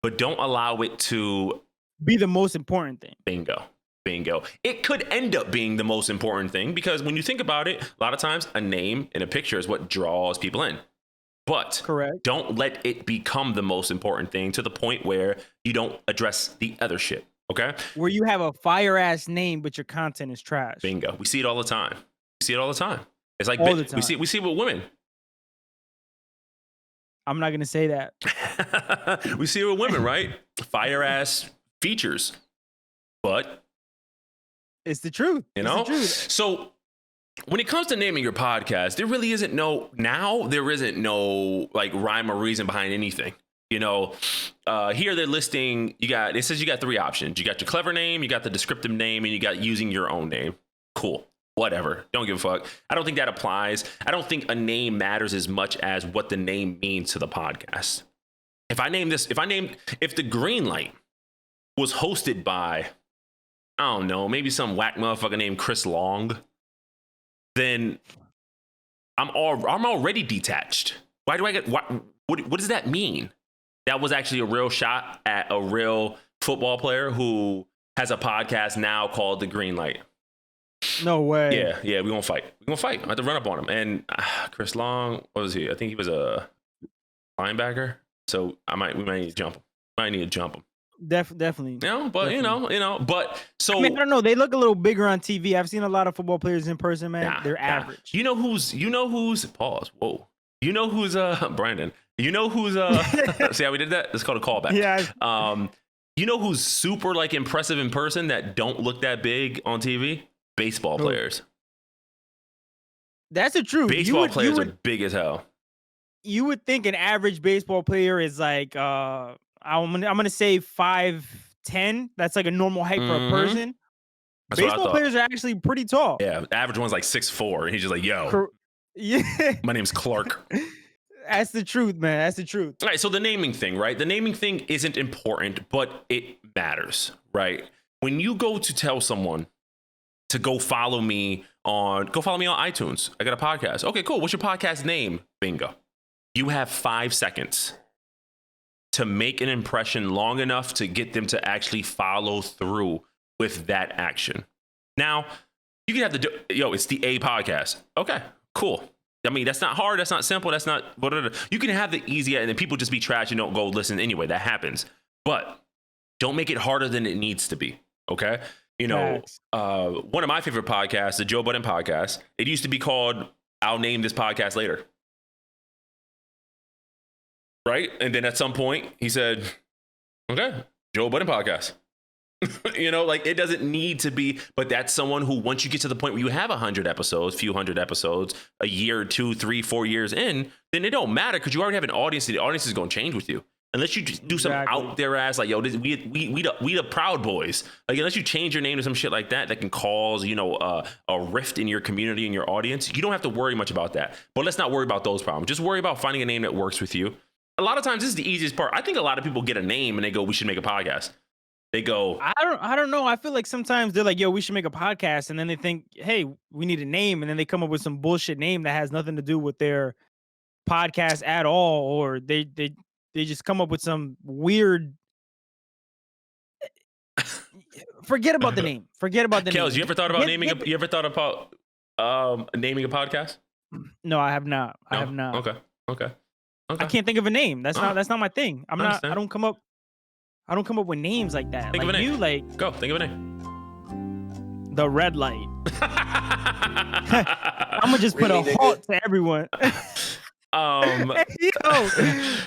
S2: But don't allow it to
S3: be the most important thing.
S2: Bingo. It could end up being the most important thing because when you think about it, a lot of times a name and a picture is what draws people in. But
S3: correct.
S2: Don't let it become the most important thing to the point where you don't address the other shit. Okay?
S3: Where you have a fire ass name, but your content is trash.
S2: Bingo. We see it all the time. It's like
S3: all the time.
S2: We see it with women.
S3: I'm not gonna say that.
S2: We see it with women, right? Fire ass features. But
S3: it's the truth.
S2: It's the truth. So when it comes to naming your podcast, there really isn't no like rhyme or reason behind anything. Here they're listing, it says you got 3 options. You got your clever name, you got the descriptive name, and you got using your own name. Cool. Whatever. Don't give a fuck. I don't think that applies. I don't think a name matters as much as what the name means to the podcast. If the Green Light was hosted by, I don't know, maybe some whack motherfucker named Chris Long, then I'm already detached. What does that mean? That was actually a real shot at a real football player who has a podcast now called The Green Light.
S3: No way.
S2: Yeah, we're gonna fight. I have to run up on him. And Chris Long, what was he? I think he was a linebacker. So we might need to jump him.
S3: Definitely.
S2: But so
S3: I don't know. They look a little bigger on TV. I've seen a lot of football players in person, man. They're average.
S2: You know who's pause. Whoa. You know who's Brandon. You know who's see how we did that? It's called a callback.
S3: Yeah.
S2: You know who's super like impressive in person that don't look that big on TV? Baseball players.
S3: That's the truth.
S2: Baseball players are big as hell.
S3: You would think an average baseball player is like I'm gonna say 5'10". That's like a normal height for a person.
S2: That's
S3: baseball players are actually pretty tall.
S2: Yeah, the average one's like 6'4", and he's just like, yo.
S3: Yeah.
S2: My name's Clark.
S3: That's the truth, man. That's the truth.
S2: All right, so the naming thing, right? The naming thing isn't important, but it matters, right? When you go to tell someone to go follow me on iTunes. I got a podcast. Okay, cool. What's your podcast name? Bingo. You have 5 seconds to make an impression long enough to get them to actually follow through with that action. Now, you can have it's the A podcast. Okay, cool. I mean, that's not hard. That's not simple. That's not whatever. You can have the easy, and then people just be trash and don't go listen anyway. That happens. But don't make it harder than it needs to be. Okay. One of my favorite podcasts, the Joe Budden podcast, it used to be called I'll Name This Podcast Later. Right? And then at some point he said, okay, Joe Budden podcast. You know, like it doesn't need to be, but that's someone who, once you get to the point where you have 100 episodes, few hundred episodes, a year, 2, 3, 4 years in, then it don't matter because you already have an audience. And the audience is going to change with you. Unless you just do some out there ass like, yo, we the Proud Boys. Like, unless you change your name to some shit like that can cause, you know, a rift in your community and your audience, you don't have to worry much about that. But let's not worry about those problems. Just worry about finding a name that works with you. A lot of times, this is the easiest part. I think a lot of people get a name and they go, we should make a podcast. They go,
S3: I don't know. I feel like sometimes they're like, yo, we should make a podcast. And then they think, hey, we need a name. And then they come up with some bullshit name that has nothing to do with their podcast at all. Or they just come up with some weird. Forget about the name. Forget about the name.
S2: Kelz, you ever thought about naming a podcast?
S3: No, I have not.
S2: No?
S3: I have not.
S2: Okay.
S3: I can't think of a name. That's not my thing. I don't come up with names like that.
S2: Think
S3: like
S2: of a name.
S3: You like
S2: Go, think of a name.
S3: The Red Light. I'm gonna just put a halt to everyone.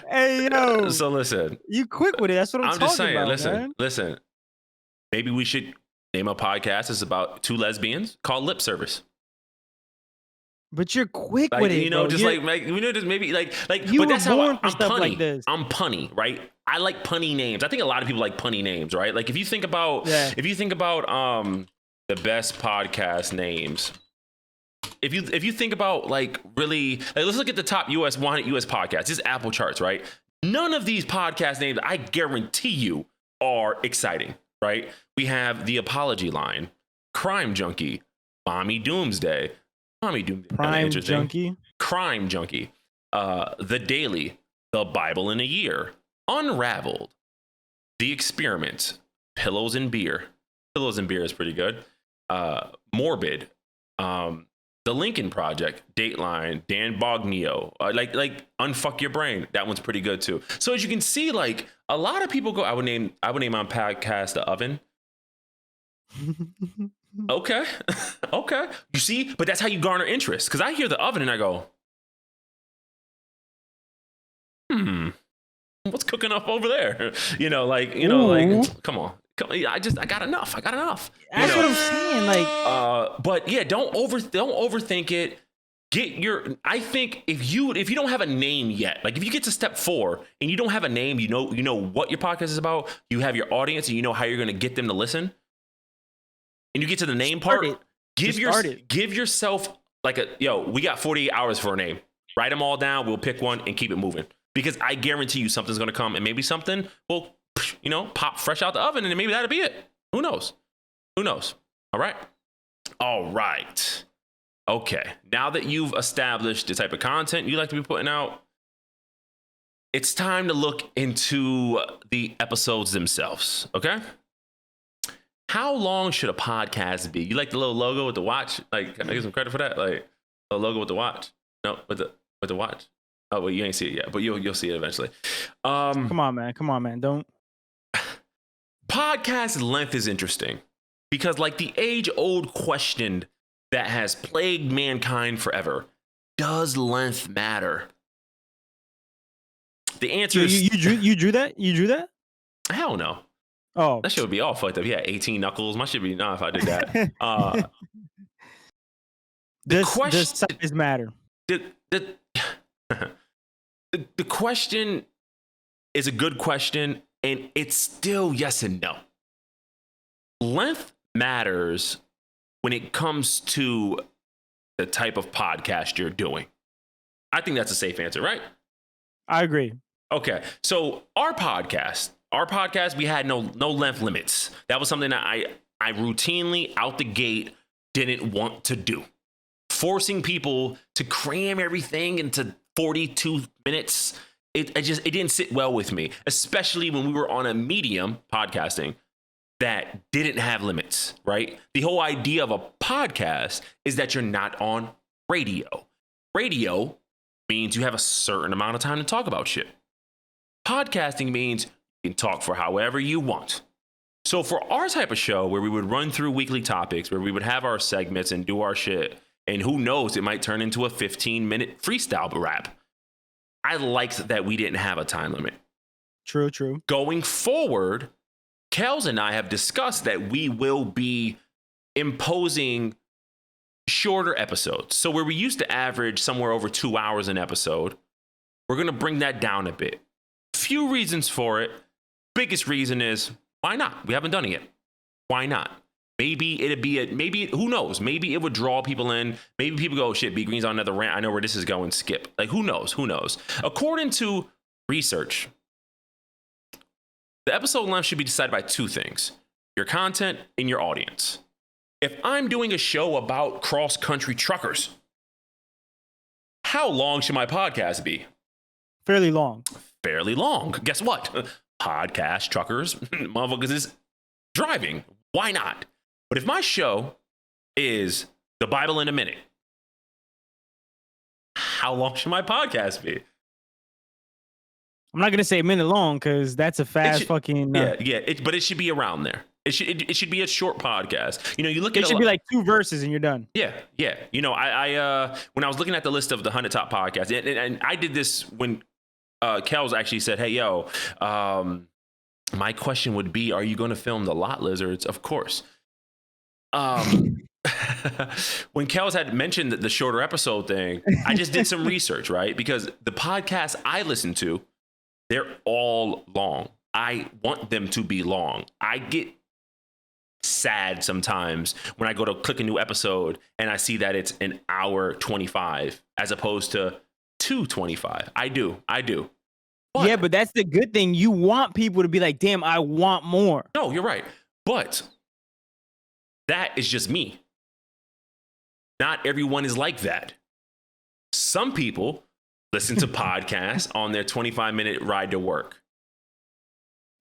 S3: Hey yo.
S2: So listen.
S3: You quick with it. That's what I'm talking
S2: just saying.
S3: about.
S2: Listen. Maybe we should name a podcast that's about 2 lesbians called Lip Service.
S3: But you're quick
S2: Like,
S3: with it,
S2: you know,
S3: bro.
S2: just like you know, just maybe like.
S3: You
S2: but
S3: were
S2: that's how
S3: born for
S2: I'm
S3: stuff
S2: punny.
S3: like this.
S2: I'm punny, right? I like punny names. I think a lot of people like punny names, right? Like if you think about the best podcast names. If you think about like really, like, let's look at the top US 100 US podcasts. This is Apple charts, right? None of these podcast names, I guarantee you, are exciting, right? We have The Apology Line, Crime Junkie, Mommy Doomsday,
S3: Prime Junkie,
S2: Crime Junkie, The Daily, The Bible in a Year, Unraveled, The Experiment, Pillows and Beer. Pillows and Beer is pretty good. Morbid, The Lincoln Project, Dateline, Dan Bognio, like Unfuck Your Brain. That one's pretty good too. So as you can see, like a lot of people go, I would name my podcast The Oven. Okay. Okay. You see, but that's how you garner interest. Because I hear The Oven and I go, what's cooking up over there? Like, come on. I got enough. That's
S3: what I'm saying. Like,
S2: but yeah, don't overthink it. I think if you don't have a name yet, like if you get to step 4 and you don't have a name, you know what your podcast is about, you have your audience and you know how you're going to get them to listen. And you get to the name part, give yourself like we got 48 hours for a name. Write them all down. We'll pick one and keep it moving. Because I guarantee you something's going to come and maybe something will, pop fresh out the oven and maybe that'll be it. Who knows? All right. Okay. Now that you've established the type of content you like to be putting out, it's time to look into the episodes themselves. Okay. How long should a podcast be? You like the little logo with the watch? Like, can I get some credit for that? Like the logo with the watch? No, with the watch. Oh, well, you ain't see it yet, but you'll see it eventually.
S3: Come on, man. Don't.
S2: Podcast length is interesting because, like, the age-old question that has plagued mankind forever: does length matter? The answer is
S3: you drew that? You drew that?
S2: Hell no.
S3: Oh,
S2: that shit would be all fucked up. Yeah, 18 knuckles. My shit would be not if I did that.
S3: Does size matter?
S2: The question is a good question, and it's still yes and no. Length matters when it comes to the type of podcast you're doing. I think that's a safe answer, right?
S3: I agree.
S2: Okay, so our podcast, we had no length limits. That was something that I routinely out the gate didn't want to do. Forcing people to cram everything into 42 minutes, it didn't sit well with me, especially when we were on a medium, podcasting, that didn't have limits, right? The whole idea of a podcast is that you're not on radio. Radio means you have a certain amount of time to talk about shit. Podcasting means you can talk for however you want. So for our type of show where we would run through weekly topics, where we would have our segments and do our shit, and who knows, it might turn into a 15-minute freestyle rap. I liked that we didn't have a time limit.
S3: True.
S2: Going forward, Kelz and I have discussed that we will be imposing shorter episodes. So where we used to average somewhere over 2 hours an episode, we're going to bring that down a bit. Few reasons for it. Biggest reason is, why not? We haven't done it yet. Why not? Maybe it'd be who knows? Maybe it would draw people in. Maybe people go, oh, shit, BGreen's on another rant. I know where this is going, skip. Like, who knows? Who knows? According to research, the episode length should be decided by 2 things: your content and your audience. If I'm doing a show about cross-country truckers, how long should my podcast be?
S3: Fairly long.
S2: Fairly long. Guess what? Podcast truckers, motherfuckers is driving. Why not? But if my show is the Bible in a minute, how long should my podcast be?
S3: I'm not gonna say a minute long because that's a fast fucking.
S2: But it should be around there. It should be a short podcast. You know, you look at
S3: it should be like 2 verses and you're done.
S2: Yeah. You know, I when I was looking at the list of the 100 top podcasts, and I did this when Kelz actually said, "Hey, yo, my question would be, are you going to film the lot lizards?" Of course. When Kelz had mentioned the shorter episode thing, I just did some research, right? Because the podcasts I listen to, they're all long. I want them to be long. I get sad sometimes when I go to click a new episode and I see that it's an hour 25 as opposed to 2:25. I do. But,
S3: yeah, but that's the good thing. You want people to be like, damn, I want more.
S2: No, you're right. But that is just me. Not everyone is like that. Some people listen to podcasts on their 25-minute ride to work.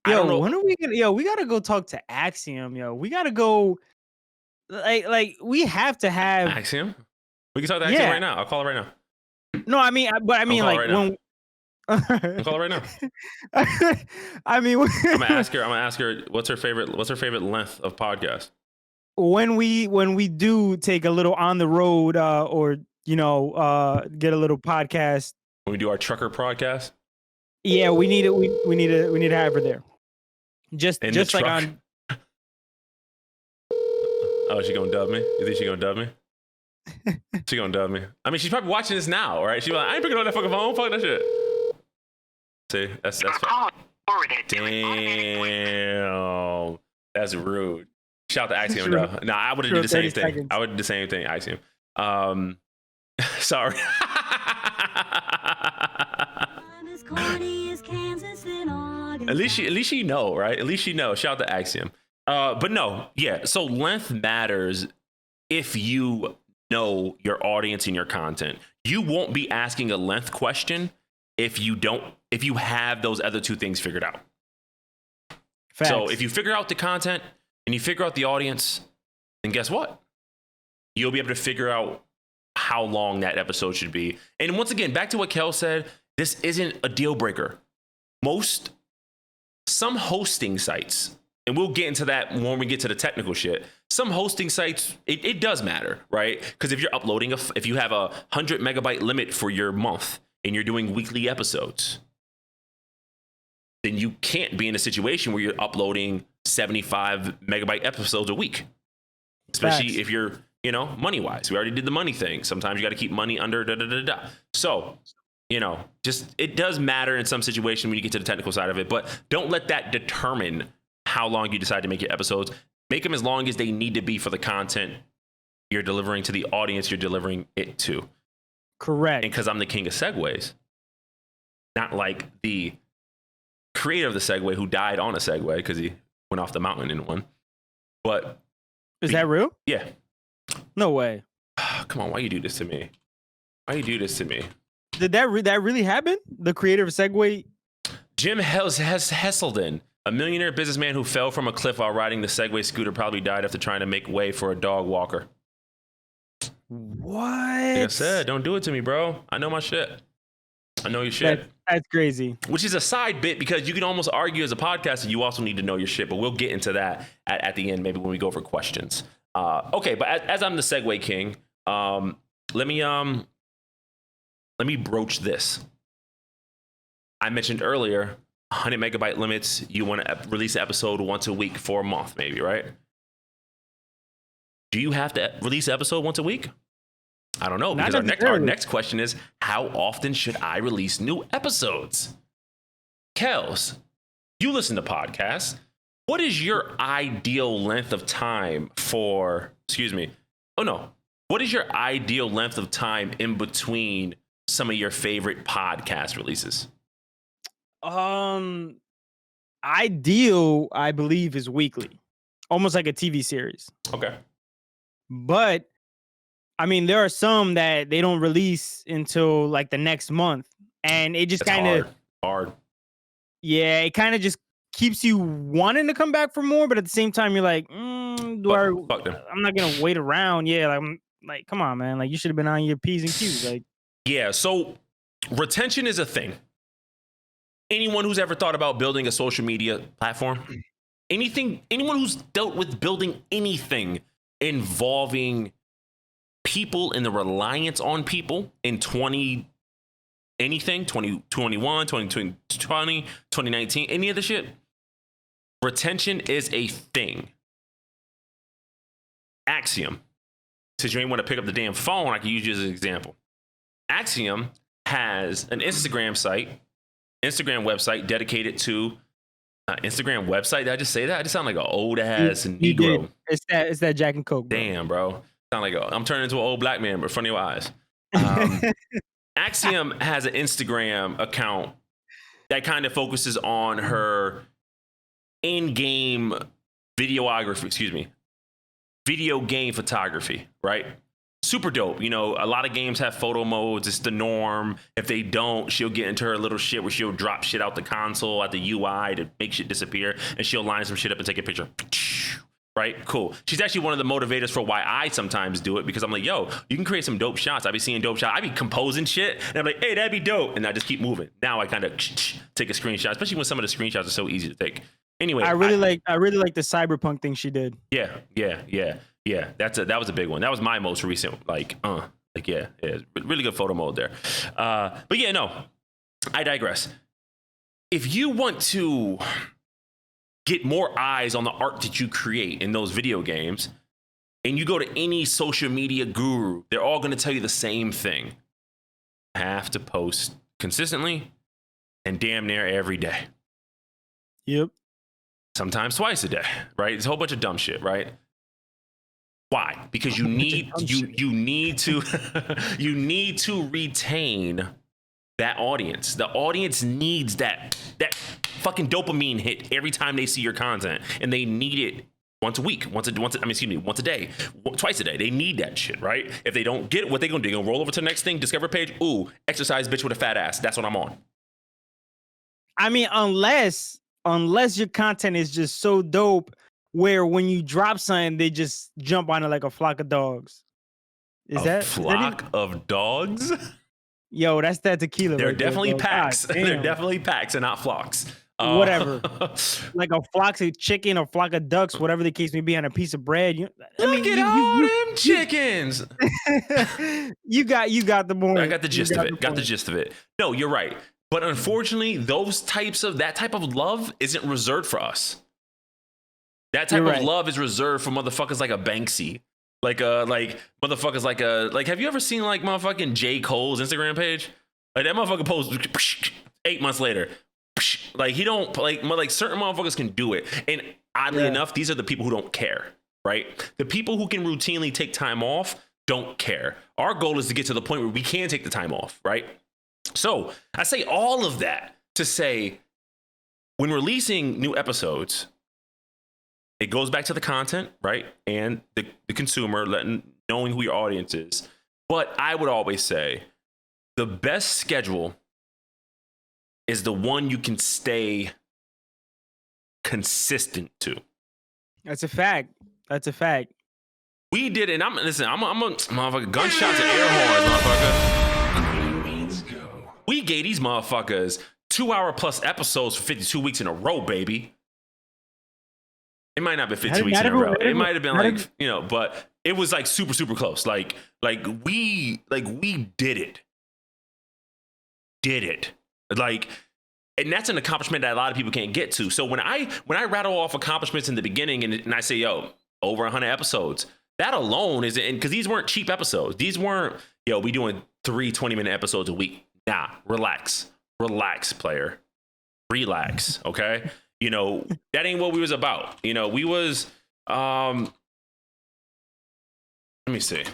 S3: Yo, when are we gonna? Yo, we gotta go talk to Axiom. Yo, we gotta go. Like we have to have
S2: Axiom. We can talk to Axiom right now. I'll call her right now.
S3: No, I mean, but I mean, like when.
S2: I'll call her right now.
S3: I mean,
S2: I'm gonna ask her what's her favorite length of podcast.
S3: When we do take a little on the road, or get a little podcast.
S2: When we do our trucker podcast.
S3: Yeah, we need it. We need to have her there. Just like on.
S2: Oh, she gonna dub me? You think she gonna dub me? She gonna dub me. I mean, she's probably watching this now, right? She's like, I ain't picking up that fucking phone. Fuck that shit. See, that's damn. That's rude. Shout out to Axiom. No, I would have did the same thing. Seconds. I would do the same thing, Axiom. Sorry. At least she know, right? At least she know. Shout out to Axiom. But no, yeah. So length matters if you know your audience and your content. You won't be asking a length question if you have those other 2 things figured out.
S3: Facts.
S2: So if you figure out the content and you figure out the audience, then guess what? You'll be able to figure out how long that episode should be. And once again, back to what Kelz said, this isn't a deal breaker. Some hosting sites, and we'll get into that when we get to the technical shit. Some hosting sites, it does matter, right? Because if you're uploading, if you have a 100 megabyte limit for your month and you're doing weekly episodes, then you can't be in a situation where you're uploading 75 megabyte episodes a week. Especially if you're, money wise. We already did the money thing. Sometimes you got to keep money under So, just it does matter in some situation when you get to the technical side of it, but don't let that determine how long you decide to make your episodes. Make them as long as they need to be for the content you're delivering to the audience you're delivering it to.
S3: Correct.
S2: And because I'm the king of segues, not like the creator of the Segway who died on a Segway because he went off the mountain in one. But
S3: is that real?
S2: Yeah.
S3: No way.
S2: Come on, why you do this to me? Why you do this to me?
S3: Did that really happen? The creator of Segway?
S2: Jim Hesselden, a millionaire businessman who fell from a cliff while riding the Segway scooter, probably died after trying to make way for a dog walker.
S3: What?
S2: Like I said, don't do it to me, bro. I know my shit. I know your shit.
S3: That's crazy.
S2: Which is a side bit because you can almost argue as a podcaster, you also need to know your shit. But we'll get into that at the end, maybe when we go for questions. Okay, but as I'm the Segway king, let me broach this. I mentioned earlier 100 megabyte limits. You want to release an episode once a week for a month, maybe, right? Do you have to release an episode once a week? I don't know, because our next question is, how often should I release new episodes? Kelz, you listen to podcasts. What is your ideal length of time for, what is your ideal length of time in between some of your favorite podcast releases?
S3: Ideal, I believe, is weekly, almost like a TV series.
S2: Okay.
S3: But I mean, there are some that they don't release until like the next month, and it just kind of
S2: hard.
S3: Yeah, it kind of just keeps you wanting to come back for more, but at the same time, you're like, I'm not gonna wait around. Yeah, like, I'm like, come on, man, like you should have been on your P's and Q's. Like,
S2: yeah, so retention is a thing. Anyone who's ever thought about building a social media platform, anyone who's dealt with building anything involving people and the reliance on people in 2021, 2020, 2019, any of the shit, retention is a thing. Axiom, since you ain't want to pick up the damn phone, I can use you as an example. Axiom has an Instagram website dedicated to Instagram website. Did I just say that? I just sound like an old ass Negro.
S3: It's that Jack and Coke, bro.
S2: Damn, bro. Sound like I'm turning into an old black man in front of your eyes. Axiom has an Instagram account that kind of focuses on her in-game video game photography, right? Super dope. You know, a lot of games have photo modes. It's the norm. If they don't, she'll get into her little shit where she'll drop shit out the console, at the UI to make shit disappear, and she'll line some shit up and take a picture. Right? Cool. She's actually one of the motivators for why I sometimes do it, because I'm like, yo, you can create some dope shots. I be seeing dope shots. I be composing shit, and I'm like, hey, that'd be dope. And I just keep moving. Now I kind of take a screenshot, especially when some of the screenshots are so easy to take. Anyway, I really like
S3: the cyberpunk thing she did.
S2: Yeah. That was a big one. That was my most recent, really good photo mode there. But yeah, no, I digress. If you want to get more eyes on the art that you create in those video games, and you go to any social media guru, they're all going to tell you the same thing. You have to post consistently and damn near every day.
S3: Yep.
S2: Sometimes twice a day, right? It's a whole bunch of dumb shit, right? Why? Because you need to you need to retain that audience. The audience needs that fucking dopamine hit every time they see your content, and they need it once a week, once a day, twice a day. They need that shit, right? If they don't get it, what they gonna do? They gonna roll over to the next thing, discover page. Ooh, exercise bitch with a fat ass. That's what I'm on.
S3: I mean, unless your content is just so dope where when you drop something, they just jump on it like a flock of dogs.
S2: Flock of dogs?
S3: Yo, that's that tequila.
S2: They're definitely packs. They're definitely packs and not flocks.
S3: Whatever. Like a flock of chicken or flock of ducks, whatever the case may be, on a piece of bread.
S2: Look at all them chickens.
S3: You got the point.
S2: I got the gist of it. Got the gist of it. No, you're right. But unfortunately, that type of love isn't reserved for us. That type of love is reserved for motherfuckers like a Banksy. Like motherfuckers like have you ever seen like motherfucking J. Cole's Instagram page? Like that motherfucker posts 8 months later. Like he don't like certain motherfuckers can do it. And oddly enough, these are the people who don't care, right? The people who can routinely take time off don't care. Our goal is to get to the point where we can take the time off, right? So I say all of that to say, when releasing new episodes, it goes back to the content, right? And the consumer, knowing who your audience is. But I would always say the best schedule is the one you can stay consistent to.
S3: That's a fact. We
S2: did it. I'm a motherfucker. Gunshots and air horns, motherfucker. We gave these motherfuckers 2-hour plus episodes for 52 weeks in a row, baby. It might not have been 52 weeks in a row. It might have been but it was like super, super close. Like we did it. Like And that's an accomplishment that a lot of people can't get to. So when I rattle off accomplishments in the beginning and I say, yo, over 100 episodes, that alone is, and because these weren't cheap episodes. These weren't, yo, we doing 3 20-minute episodes a week. Nah, relax, player. Relax, okay? You know, that ain't what we was about. You know, we was, let me see.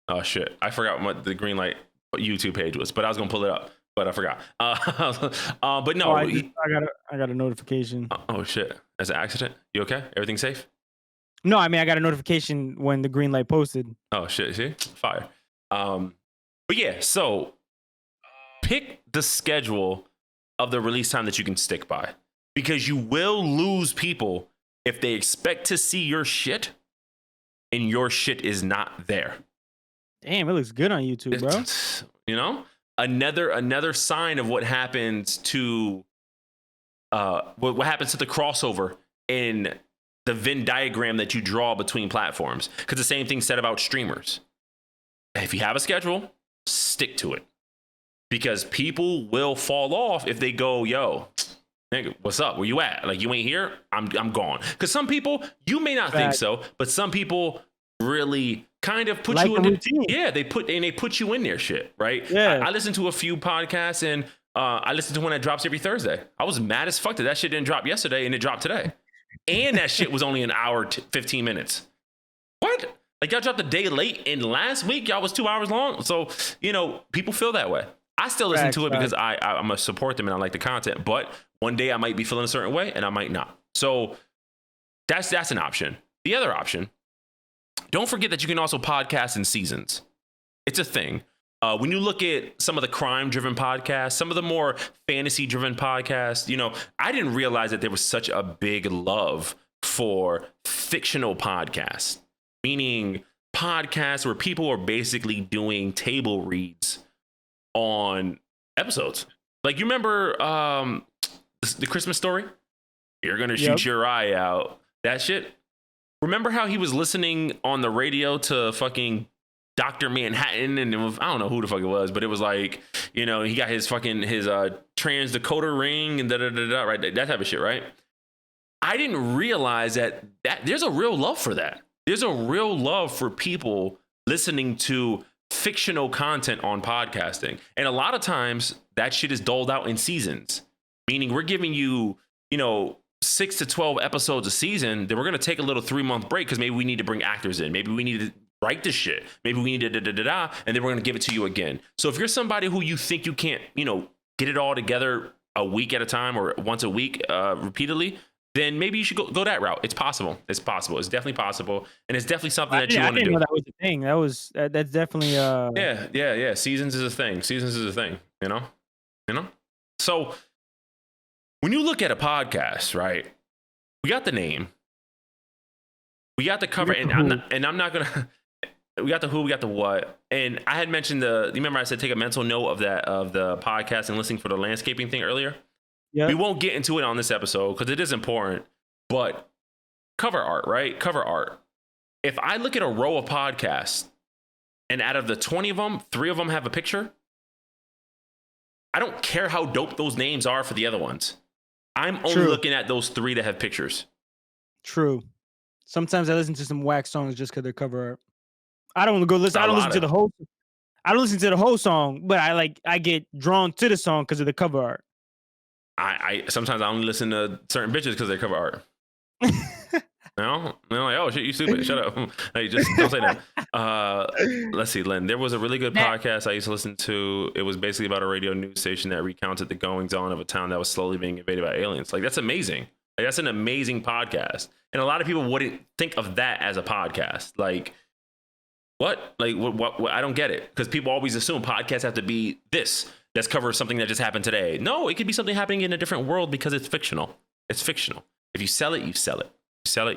S2: Oh, shit. I forgot what the Greenlight YouTube page was, but I was going to pull it up, but I forgot. But no.
S3: I got a notification.
S2: Oh, shit. That's an accident? You okay? Everything safe?
S3: No, I mean, I got a notification when the Greenlight posted.
S2: Oh, shit. See? Fire. But yeah, so pick the schedule of the release time that you can stick by, because you will lose people if they expect to see your shit and your shit is not there.
S3: Damn, it looks good on YouTube, bro.
S2: You know, another sign of what happens to what happens to the crossover in the Venn diagram that you draw between platforms. Because the same thing said about streamers. If you have a schedule, stick to it. Because people will fall off if they go, yo, nigga, what's up? Where you at? Like, you ain't here? I'm gone. Because some people, you may not think so, but some people really kind of put you in routine. Yeah, they put you in their shit, right?
S3: Yeah.
S2: I listen to a few podcasts, and I listen to one that drops every Thursday. I was mad as fuck that shit didn't drop yesterday and it dropped today. And that shit was only an hour 15 minutes. What? Like, y'all dropped a day late, and last week y'all was 2 hours long. So, you know, people feel that way. I still listen to it because I'm gonna support them and I like the content. But one day I might be feeling a certain way and I might not. So that's an option. The other option, don't forget that you can also podcast in seasons. It's a thing. When you look at some of the crime-driven podcasts, some of the more fantasy-driven podcasts, you know, I didn't realize that there was such a big love for fictional podcasts, meaning podcasts where people are basically doing table reads on episodes. Like, you remember the Christmas Story? You're gonna shoot your eye out. That shit. Remember how he was listening on the radio to fucking Dr. Manhattan, and it was, I don't know who the fuck it was, but it was like, you know, he got his trans decoder ring and right, that type of shit, right? I didn't realize that there's a real love for that. There's a real love for people listening to fictional content on podcasting. And a lot of times that shit is doled out in seasons, meaning we're giving you, you know, 6 to 12 episodes a season. Then we're going to take a little 3-month break because maybe we need to bring actors in. Maybe we need to write this shit. Maybe we need to and then we're going to give it to you again. So if you're somebody who you think you can't, you know, get it all together a week at a time or once a week repeatedly, then maybe you should go that route. It's possible. It's possible. It's definitely possible. And it's definitely something that you want to do.
S3: I didn't know that was a thing. That's definitely
S2: Yeah. Seasons is a thing. You know? So when you look at a podcast, right? We got the name. We got the cover, and I'm not gonna we got the who, we got the what. And I had mentioned you remember I said take a mental note of the podcast and listening for the landscaping thing earlier? Yeah. We won't get into it on this episode because it is important, but cover art, right? Cover art. If I look at a row of podcasts and out of the 20 of them, 3 of them have a picture, I don't care how dope those names are for the other ones. I'm only looking at those 3 that have pictures.
S3: True. Sometimes I listen to some whack songs just because they're cover art. I don't go listen. I don't listen to the whole. I don't listen to the whole song, but I get drawn to the song because of the cover art.
S2: I sometimes I only listen to certain bitches because they cover art. No, like, oh shit, you stupid. Shut up. Like, just don't say that. Let's see, Lynn. There was a really good podcast I used to listen to. It was basically about a radio news station that recounted the goings on of a town that was slowly being invaded by aliens. Like, that's amazing. Like, that's an amazing podcast. And a lot of people wouldn't think of that as a podcast. Like, what? Like, what? I don't get it. Because people always assume podcasts have to be this. Let's cover something that just happened today. No, it could be something happening in a different world because it's fictional. It's fictional. If you sell it, you sell it.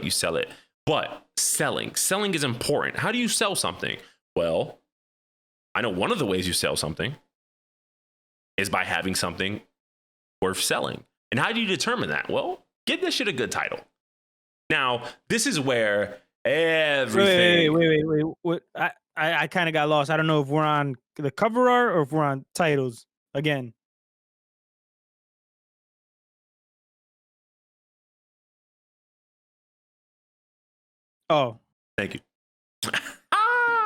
S2: You sell it. But selling is important. How do you sell something? Well, I know one of the ways you sell something is by having something worth selling. And how do you determine that? Well, give this shit a good title. Now, this is where everything.
S3: Wait. What? I kind of got lost. I don't know if we're on the cover art or if we're on titles again. Oh,
S2: Thank you.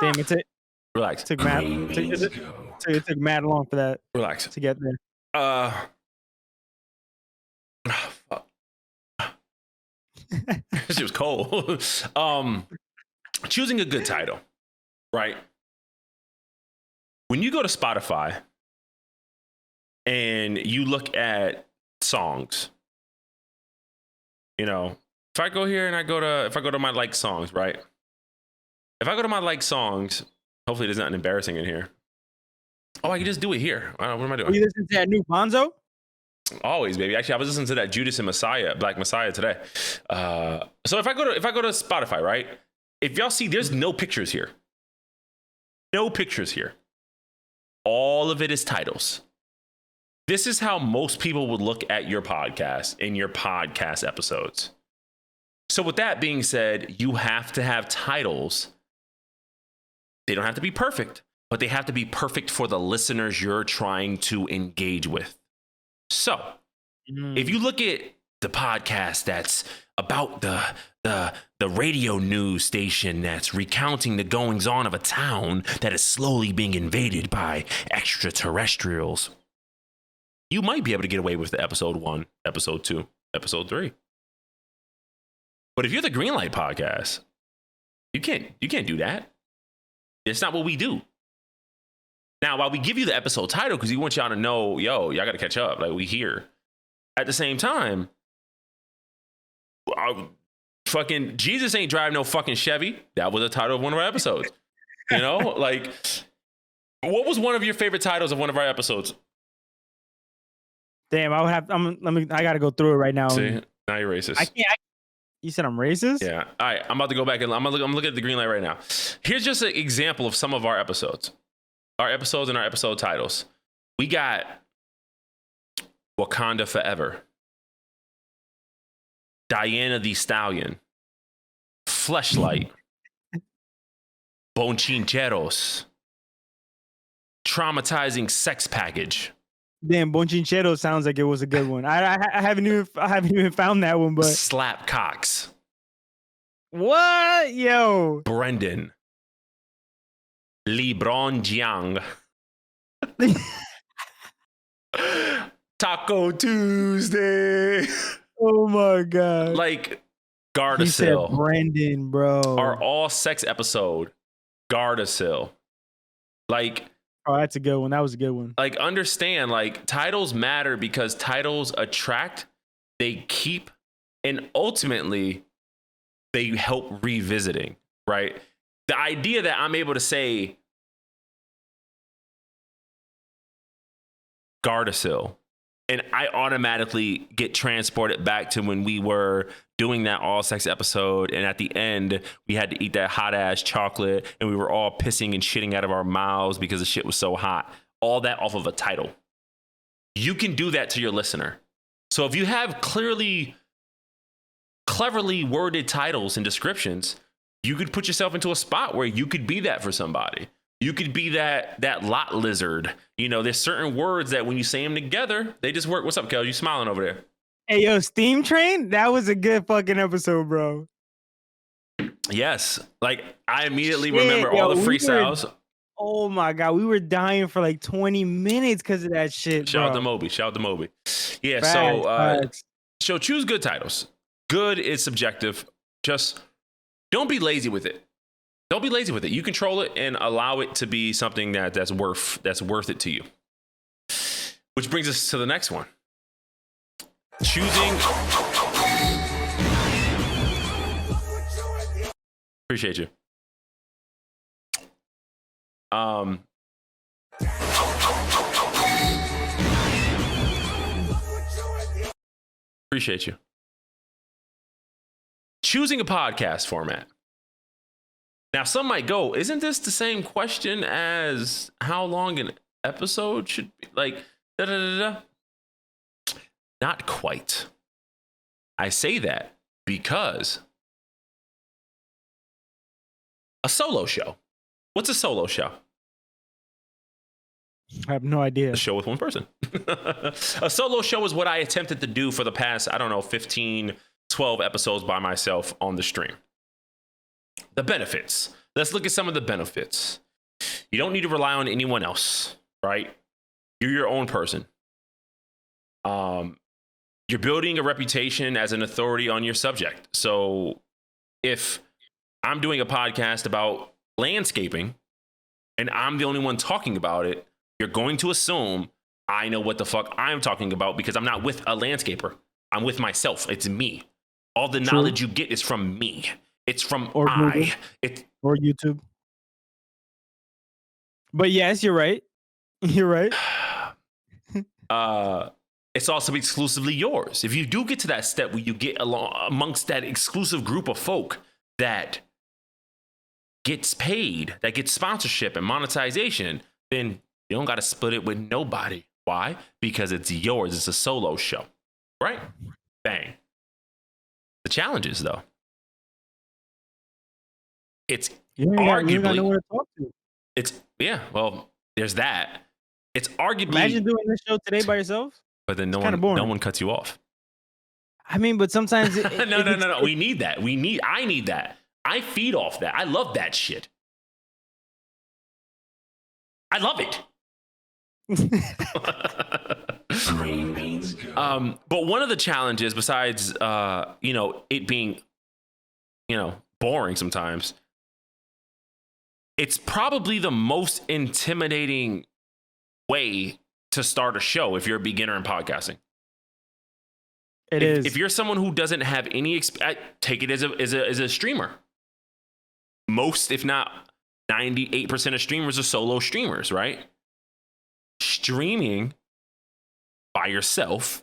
S3: damn!
S2: Relax.
S3: Took mad. It took mad long for that
S2: Relax.
S3: to get there.
S2: Fuck. She was cold. Choosing a good title, right? When you go to Spotify and you look at songs, you know, if I go here and if I go to my like songs, right? If I go to my like songs, hopefully there's nothing embarrassing in here. Oh, I can just do it here. What am I doing?
S3: You listen to that new Bonzo?
S2: Always, baby. Actually, I was listening to that Judas and Black Messiah today. So if I go to Spotify, right? If y'all see, there's no pictures here. No pictures here. All of it is titles. This is how most people would look at your podcast in your podcast episodes. So with that being said, you have to have titles. They don't have to be perfect, but they have to be perfect for the listeners you're trying to engage with. So if you look at the podcast that's about the radio news station that's recounting the goings on of a town that is slowly being invaded by extraterrestrials, you might be able to get away with the episode 1, episode 2, episode 3. But if you're the Greenlight podcast, you can't do that. It's not what we do. Now, while we give you the episode title because we want y'all to know, y'all got to catch up. Like, we here. At the same time, fucking Jesus ain't driving no fucking Chevy. That was the title of one of our episodes. You know, like, what was one of your favorite titles of one of our episodes?
S3: Damn, I gotta go through it right now.
S2: See, now you're racist.
S3: I can't. You said I'm racist?
S2: Yeah. All right, I'm about to go back and I'm looking at the green light right now. Here's just an example of some of our episodes. Our episodes and our episode titles. We got Wakanda Forever, Diana the Stallion, Fleshlight, Bonchincheros, Traumatizing Sex Package.
S3: Damn, Bonchinchero sounds like it was a good one. I haven't even found that one, but
S2: Slap Cocks.
S3: What? Yo.
S2: Brendan. LeBron Jiang. Taco Tuesday.
S3: Oh my god.
S2: Like,
S3: He said
S2: Gardasil.
S3: Brendan, bro.
S2: Our all sex episode, Gardasil. Like,
S3: Oh, that's a good one. That was a good one.
S2: like, understand, like, titles matter because titles attract, they keep, and ultimately they help revisiting, right? The idea that I'm able to say Gardasil and I automatically get transported back to when we were doing that all sex episode, and at the end we had to eat that hot ass chocolate and we were all pissing and shitting out of our mouths because the shit was so hot. All that off of a title. You can do that to your listener. So if you have cleverly worded titles and descriptions, you could put yourself into a spot where you could be that for somebody. You could be that lot lizard. You know, there's certain words that when you say them together, they just work. What's up, Kelz? You smiling over there?
S3: Hey, yo, Steam Train? That was a good fucking episode, bro.
S2: Yes. Like, I immediately remember all the freestyles.
S3: Oh my god, we were dying for like 20 minutes because of that shit.
S2: Shout out
S3: bro.
S2: to Moby. Shout out to Moby. Yeah,
S3: Facts.
S2: so choose good titles. Good is subjective. Just don't be lazy with it. Don't be lazy with it. You control it and allow it to be something that's worth it to you. Which brings us to the next one. Choosing. Appreciate you. Appreciate you. Choosing a podcast format. Now, some might go, isn't this the same question as how long an episode should be? Like, da-da-da-da. Not quite. I say that because a solo show. What's a solo show?
S3: I have no idea.
S2: A show with one person. A solo show is what I attempted to do for the past, 15, 12 episodes by myself on the stream. the benefits. Let's look at some of the benefits. You don't need to rely on anyone else, right? You're your own person. You're building a reputation as an authority on your subject. So if I'm doing a podcast about landscaping and I'm the only one talking about it, you're going to assume I know what the fuck I'm talking about because I'm not with a landscaper. I'm with myself. It's me. All the knowledge you get is from me. It's from
S3: Or Google. Or YouTube. But yes, you're right. You're right.
S2: It's also exclusively yours. If you do get to that step where you get along amongst that exclusive group of folk that gets paid, that gets sponsorship and monetization, then you don't got to split it with nobody. Why? Because it's yours. It's a solo show, right? Bang. The challenges, though, it's arguably.
S3: You got nowhere to talk to.
S2: Well, there's that. It's arguably.
S3: Imagine doing this show today by yourself.
S2: But then no one cuts you off.
S3: I mean, but sometimes
S2: no. We need that. I need that. I feed off that. I love that shit. I love it.
S4: Green means go.
S2: But one of the challenges, besides it being boring sometimes, it's probably the most intimidating way to start a show if you're a beginner in podcasting. If you're someone who doesn't have any take it as a streamer. Most, if not 98% of streamers are solo streamers, right? Streaming by yourself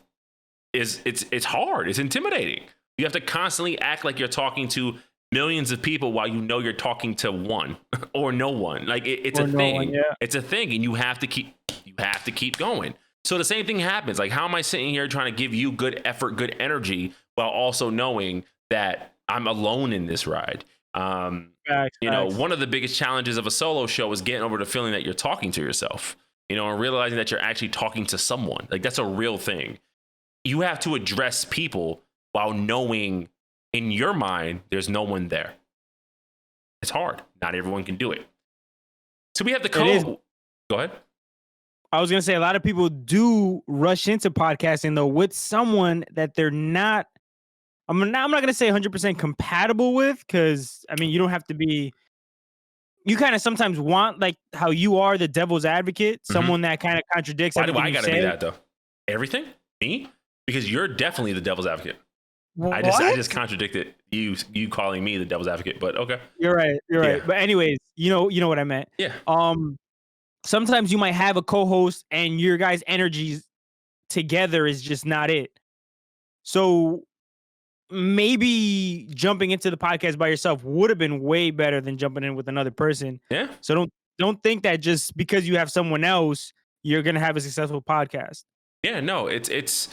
S2: it's hard. It's intimidating. You have to constantly act like you're talking to millions of people while you know you're talking to one or no one. Like it's a thing. It's a thing, and you have to keep going. So the same thing happens. Like, how am I sitting here trying to give you good effort, good energy, while also knowing that I'm alone in this ride? One of the biggest challenges of a solo show is getting over the feeling that you're talking to yourself, and realizing that you're actually talking to someone. Like, that's a real thing. You have to address people while knowing in your mind there's no one there. It's hard. Not everyone can do it. So we have the Go ahead.
S3: I was going to say, a lot of people do rush into podcasting, though, with someone that they're not, I'm not going to say 100% compatible with, because, I mean, you don't have to be, you kind of sometimes want, like, how you are the devil's advocate, someone that kind of contradicts
S2: everything. Why do I
S3: got
S2: to be that, though? Everything? Me? Because you're definitely the devil's advocate.
S3: What?
S2: I just contradicted you calling me the devil's advocate, but okay.
S3: You're right. But anyways, you know what I meant.
S2: Yeah.
S3: Sometimes you might have a co-host and your guys' energies together is just not it. So maybe jumping into the podcast by yourself would have been way better than jumping in with another person.
S2: Yeah.
S3: So don't think that just because you have someone else, you're gonna have a successful podcast.
S2: Yeah, no, it's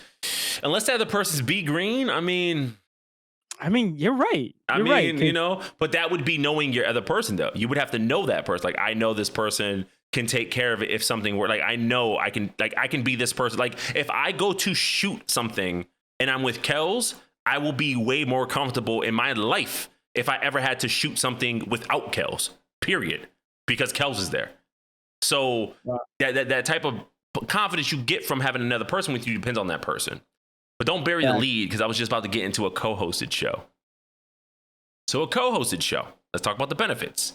S2: unless that other person's BGreen. I mean,
S3: you're right. You're right.
S2: But that would be knowing your other person, though. You would have to know that person. Like, I know this person can take care of it if something were, like, I know I can be this person. Like, if I go to shoot something and I'm with Kelz, I will be way more comfortable in my life if I ever had to shoot something without Kelz, period, because Kelz is there. So that type of confidence you get from having another person with you depends on that person. But don't bury the lead, because I was just about to get into a co-hosted show. So a co-hosted show. Let's talk about the benefits.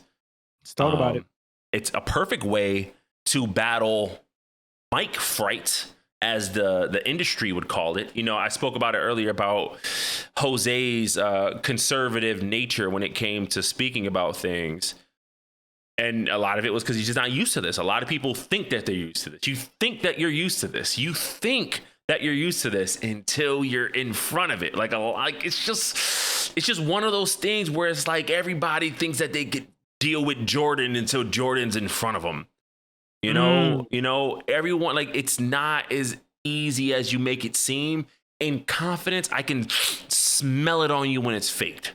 S3: Let's talk about it.
S2: It's a perfect way to battle mic fright, as the industry would call it. I spoke about it earlier about Jose's conservative nature when it came to speaking about things. And a lot of it was because he's just not used to this. A lot of people think that they're used to this. You think that you're used to this. You think that you're used to this until you're in front of it. Like it's just one of those things where it's like everybody thinks that they could deal with Jordan until Jordan's in front of them. Everyone, like, it's not as easy as you make it seem. In confidence, I can smell it on you when it's faked.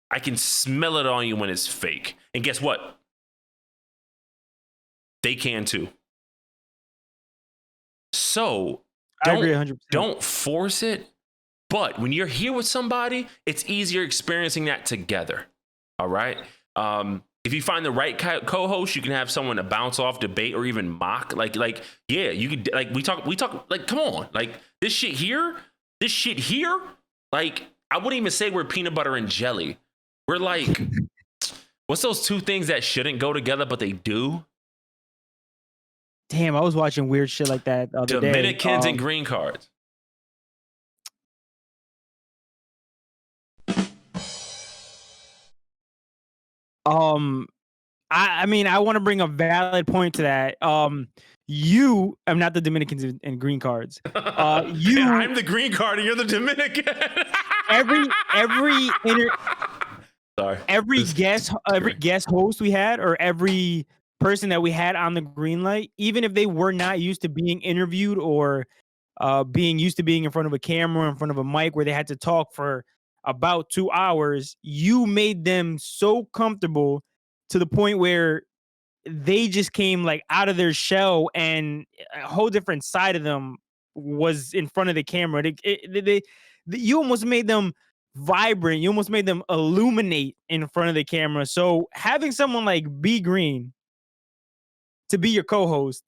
S2: I can smell it on you when it's fake. And guess what? They can too. So
S3: I agree 100%.
S2: Don't force it. But when you're here with somebody, it's easier experiencing that together. All right. If you find the right co-host, you can have someone to bounce off, debate, or even mock. Yeah, you could we talk. Like, come on, like this shit here. Like, I wouldn't even say we're peanut butter and jelly. We're like, what's those two things that shouldn't go together, but they do?
S3: Damn, I was watching weird shit like that the other day.
S2: Dominicans and green cards.
S3: I mean, I want to bring a valid point to that. You, I'm not the Dominicans and green cards.
S2: I'm the green card and you're the Dominican.
S3: every guest host we had, or every person that we had on the green light, even if they were not used to being interviewed or being used to being in front of a camera, in front of a mic, where they had to talk for about 2 hours, you made them so comfortable to the point where they just came like out of their shell, and a whole different side of them was in front of the camera. You almost made them vibrant. You almost made them illuminate in front of the camera. So having someone like BGreen to be your co-host,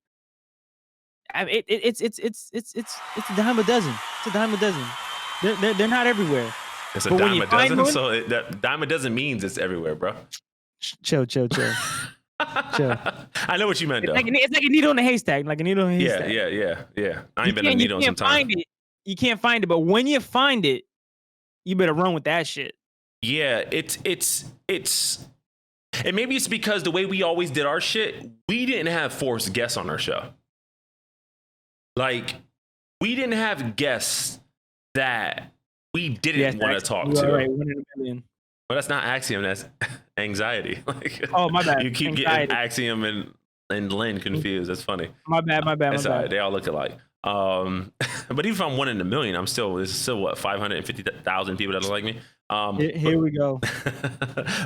S3: it's a dime a dozen. It's a dime a dozen. They're not everywhere.
S2: It's a dime a dozen. So that dime a dozen means it's everywhere, bro.
S3: Chill. Chill.
S2: I know what you meant, though.
S3: It's like a needle in a haystack.
S2: Yeah. I ain't been a needle in some time.
S3: You can't find it, but when you find it, you better run with that shit.
S2: Yeah, it's and maybe it's because the way we always did our shit, we didn't have forced guests on our show. Like, we didn't have guests that we didn't want to talk to.
S3: Right, 1 in a million.
S2: Well, that's not Axiom. That's anxiety.
S3: Oh, my bad.
S2: You keep getting Axiom and Lynn confused. That's funny.
S3: My bad.
S2: That's all right. They all look alike. But even if I'm 1 in a million, there's still what, 550,000 people that look like me.
S3: Here we go.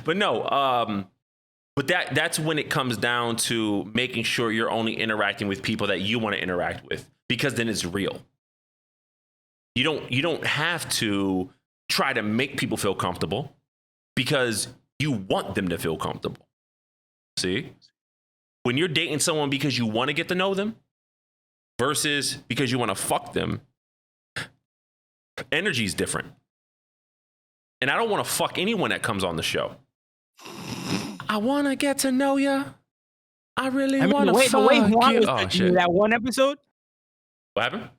S2: But no. But that's when it comes down to making sure you're only interacting with people that you want to interact with, because then it's real. You don't have to try to make people feel comfortable, because you want them to feel comfortable. See? When you're dating someone because you want to get to know them versus because you want to fuck them, energy is different. And I don't want to fuck anyone that comes on the show. I want to get to know you. I really want to fuck you.
S3: The way Juan was touching you that one episode.
S2: What happened?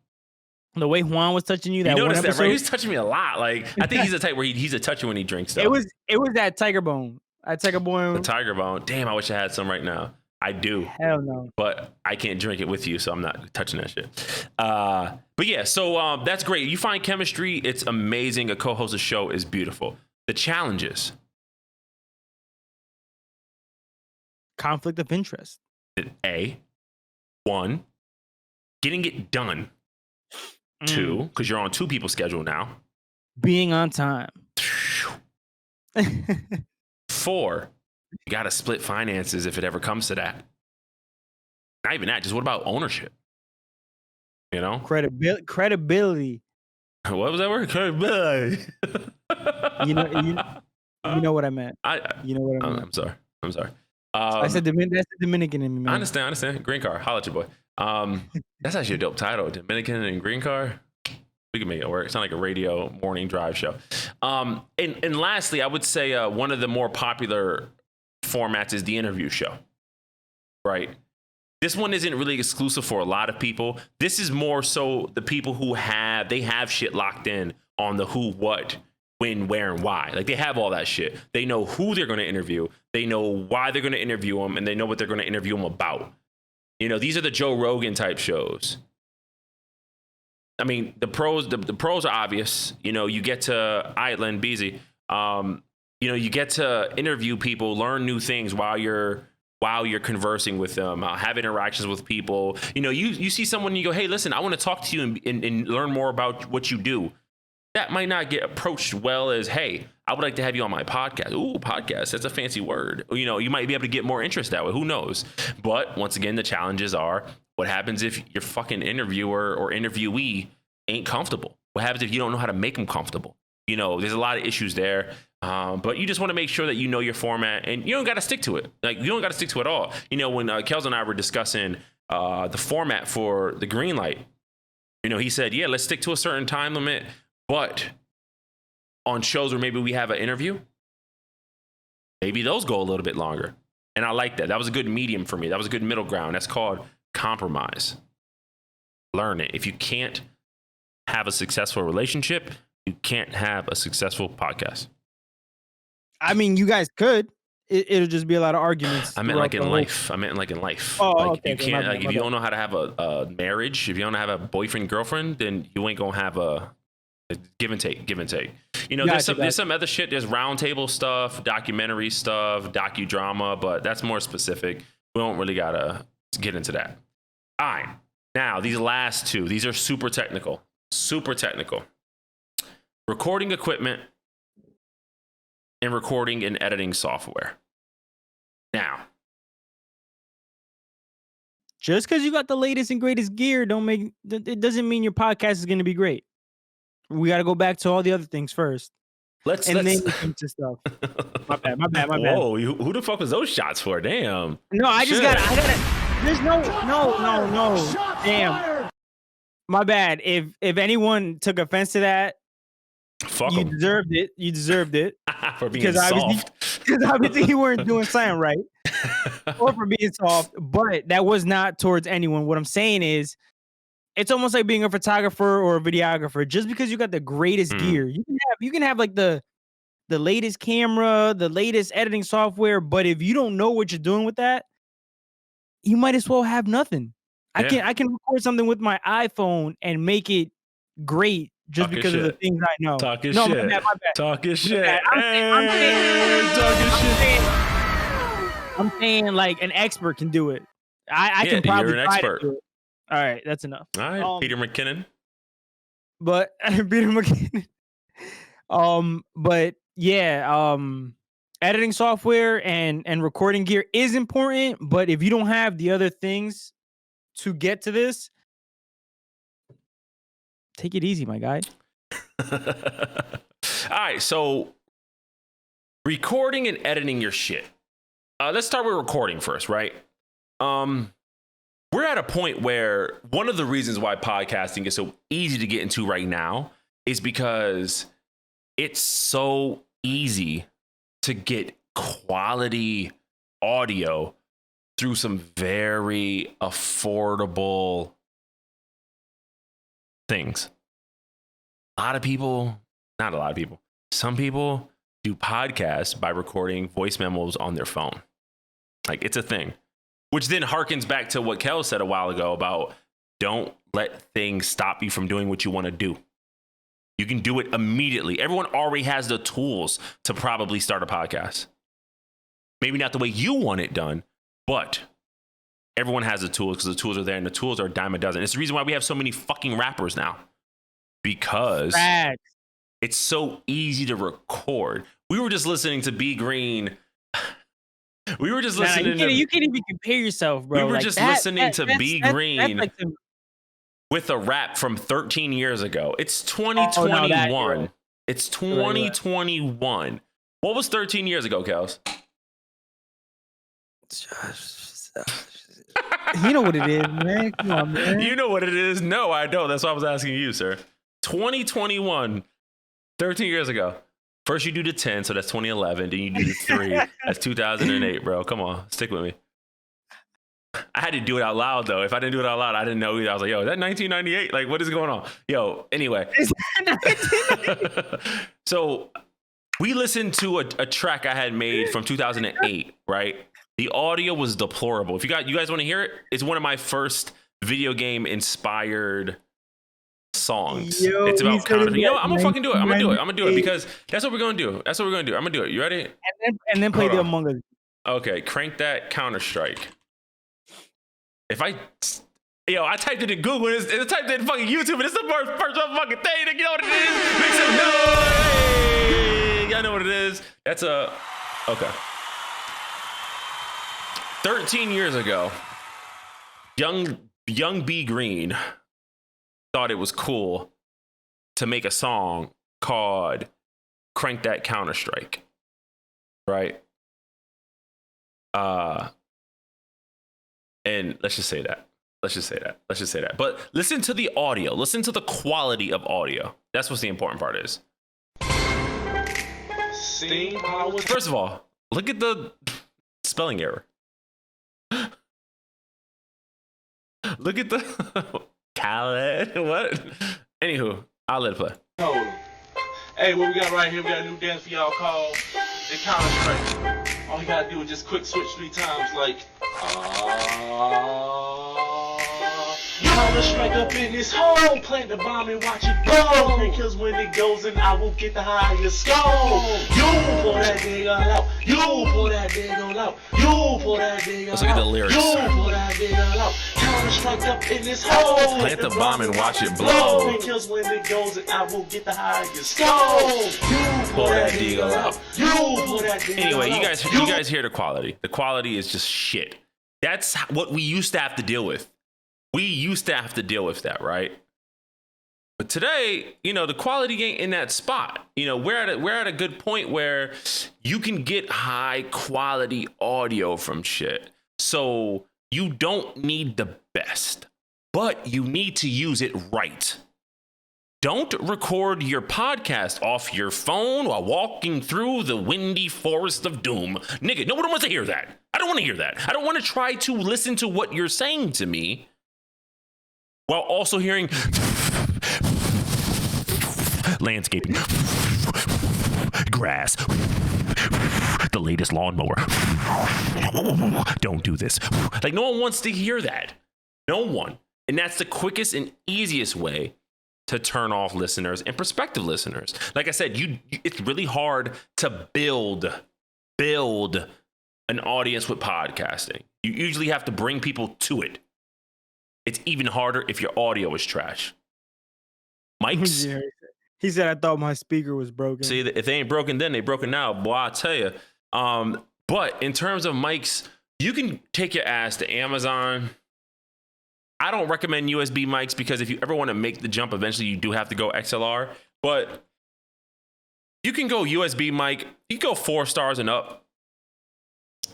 S3: The way Juan was touching you that one episode.
S2: That, right? He's touching me a lot. Like, I think he's the type where he's a toucher when he drinks. Though.
S3: It was that tiger bone. The tiger bone. Damn, I wish I had some right now. I do. Hell no.
S2: But I can't drink it with you, so I'm not touching that shit. But yeah, so that's great. You find chemistry, it's amazing. A co-host of a show is beautiful. The challenges.
S3: Conflict of interest.
S2: One, getting it done. 2, because you're on 2 people's schedule now.
S3: Being on time.
S2: 4, you got to split finances if it ever comes to that. Not even that. Just what about ownership? You know?
S3: Credibility.
S2: What was that word? Credibility.
S3: you know what I meant.
S2: I'm sorry.
S3: I said that's the Dominican in me, man.
S2: I understand. Green card. Holla at your boy. That's actually a dope title. Dominican and green card. We can make it work. It's not like a radio morning drive show. And lastly, I would say one of the more popular formats is the interview show. Right? This one isn't really exclusive for a lot of people. This is more so the people who have shit locked in on the who, what, when, where, and why. Like, they have all that shit. They know who they're going to interview. They know why they're going to interview them, and they know what they're going to interview them about. You know, these are the Joe Rogan type shows. I mean, the pros are obvious. You know, you get to Island Beezy. You get to interview people, learn new things while you're conversing with them, have interactions with people. You know, you see someone and you go, hey, listen, I want to talk to you and learn more about what you do. That might not get approached well as, hey, I would like to have you on my podcast. Ooh, podcast, that's a fancy word. You know, you might be able to get more interest that way. Who knows? But once again, the challenges are, what happens if your fucking interviewer or interviewee ain't comfortable? What happens if you don't know how to make them comfortable? You know, there's a lot of issues there. But you just want to make sure that you know your format, and you don't got to stick to it. Like, you don't got to stick to it at all. You know, when Kelz and I were discussing the format for the green light, you know, he said, yeah, let's stick to a certain time limit. But on shows where maybe we have an interview, maybe those go a little bit longer. And I like that. That was a good medium for me. That was a good middle ground. That's called compromise. Learn it. If you can't have a successful relationship, you can't have a successful podcast.
S3: I mean, you guys could. It'll just be a lot of arguments.
S2: I meant like in life. I meant like in life.
S3: Oh,
S2: like
S3: okay,
S2: you can't. Like if you don't know how to have a marriage, if you don't know how to have a boyfriend, girlfriend, then you ain't gonna have a give and take. Give and take. You know, there's some other shit. There's roundtable stuff, documentary stuff, docudrama, but that's more specific. We don't really gotta get into that. All right. Now these last two. These are super technical. Super technical. Recording equipment and recording and editing software. Now,
S3: just because you got the latest and greatest gear, it doesn't mean your podcast is going to be great. We got to go back to all the other things first.
S2: Let's
S3: then we come to stuff. My bad.
S2: Whoa, who the fuck was those shots for? Damn.
S3: No, I gotta. There's no. Damn. My bad. If anyone took offense to that,
S2: fuck
S3: you
S2: 'em.
S3: deserved it. You deserved it.
S2: For being soft.
S3: Because obviously you weren't doing something right. Or for being soft. But that was not towards anyone. What I'm saying is, it's almost like being a photographer or a videographer. Just because you got the greatest gear, you can have like the latest camera, the latest editing software, but if you don't know what you're doing with that, you might as well have nothing.
S2: Yeah.
S3: I can record something with my iPhone and make it great just
S2: Talking
S3: because
S2: shit.
S3: of the things I know.
S2: Talking
S3: no,
S2: shit.
S3: My bad.
S2: Talking shit.
S3: I'm saying like an expert can do it. I can probably
S2: you're an
S3: try
S2: expert.
S3: to do it. All right, that's enough.
S2: All right, Peter McKinnon.
S3: But Peter McKinnon. But yeah, editing software and recording gear is important, but if you don't have the other things to get to this, take it easy, my guy.
S2: All right, so recording and editing your shit. Let's start with recording first, right? We're at a point where one of the reasons why podcasting is so easy to get into right now is because it's so easy to get quality audio through some very affordable things. Not a lot of people. Some people do podcasts by recording voice memos on their phone. Like, it's a thing. Which then harkens back to what Kelz said a while ago about don't let things stop you from doing what you want to do. You can do it immediately. Everyone already has the tools to probably start a podcast. Maybe not the way you want it done, but everyone has the tools because the tools are there and the tools are a dime a dozen. It's the reason why we have so many fucking rappers now. Because it's so easy to record. We were just listening to BGreen. We were just listening
S3: you can't even compare yourself, bro.
S2: We were just listening to BGreen
S3: like
S2: with a rap from 13 years ago. It's 2021. It's 2021. What was 13 years ago, Kelz?
S3: You know what it is, man. Come on, man.
S2: You know what it is? No, I don't. That's why I was asking you, sir. 2021, 13 years ago. First you do the 10, so that's 2011. Then you do the 3. That's 2008, bro. Come on, stick with me. I had to do it out loud, though. If I didn't do it out loud, I didn't know either. I was like, yo, is that 1998? Like, what is going on? Yo, anyway. So we listened to a track I had made from 2008, right? The audio was deplorable. If you guys want to hear it, it's one of my first video game inspired songs. It's about counter. You know what? I'm gonna fucking do it. I'm gonna do it because that's what we're gonna do. I'm gonna do it. You ready?
S3: And then play the Among Us.
S2: Okay, crank that Counter-Strike. I typed it in Google. I typed it in fucking YouTube, and it's the first fucking thing. You know what it is? Make some noise. Y'all know what it is. That's okay. 13 years ago, young BGreen thought it was cool to make a song called Crank That Counter-Strike, right? And let's just say that. But listen to the audio. Listen to the quality of audio. That's what the important part is. First of all, look at the spelling error. Look at the Khaled. What? Anywho, I'll let it play.
S6: Hey, what we got right here? We got a new dance for y'all called the Counter-Strike. All you gotta do is just quick switch 3 times, like Counter-Strike up in this hole, plant the bomb and watch it blow. Because when it goes in, I will get the highest score. You pull that nigga out. You pull that nigga out. You pull that nigga out.
S2: Let's look at the lyrics.
S6: You pull that nigga out. Counter-Strike up in this hole,
S2: Plant the bomb and watch it blow.
S6: Because when it goes in, I will get the highest score. You
S2: Pull that nigga out.
S6: You pull that nigga
S2: Anyway,
S6: out.
S2: you guys hear the quality. The quality is just shit. That's what we used to have to deal with. We used to have to deal with that, right? But today, the quality ain't in that spot. We're at a good point where you can get high quality audio from shit. So you don't need the best, but you need to use it right. Don't record your podcast off your phone while walking through the windy forest of doom. Nigga, no one wants to hear that. I don't want to hear that. I don't want to try to listen to what you're saying to me while also hearing landscaping, grass, the latest lawnmower. Don't do this. Like, no one wants to hear that. No one. And that's the quickest and easiest way to turn off listeners and prospective listeners. Like I said, it's really hard to build an audience with podcasting. You usually have to bring people to it. It's even harder if your audio is trash. Mics.
S3: Yeah, he said, I thought my speaker was broken.
S2: See, if they ain't broken then, they broken now. Boy, I tell you. But in terms of mics, you can take your ass to Amazon. I don't recommend USB mics because if you ever want to make the jump, eventually you do have to go XLR. But you can go USB mic. You can go 4 stars and up.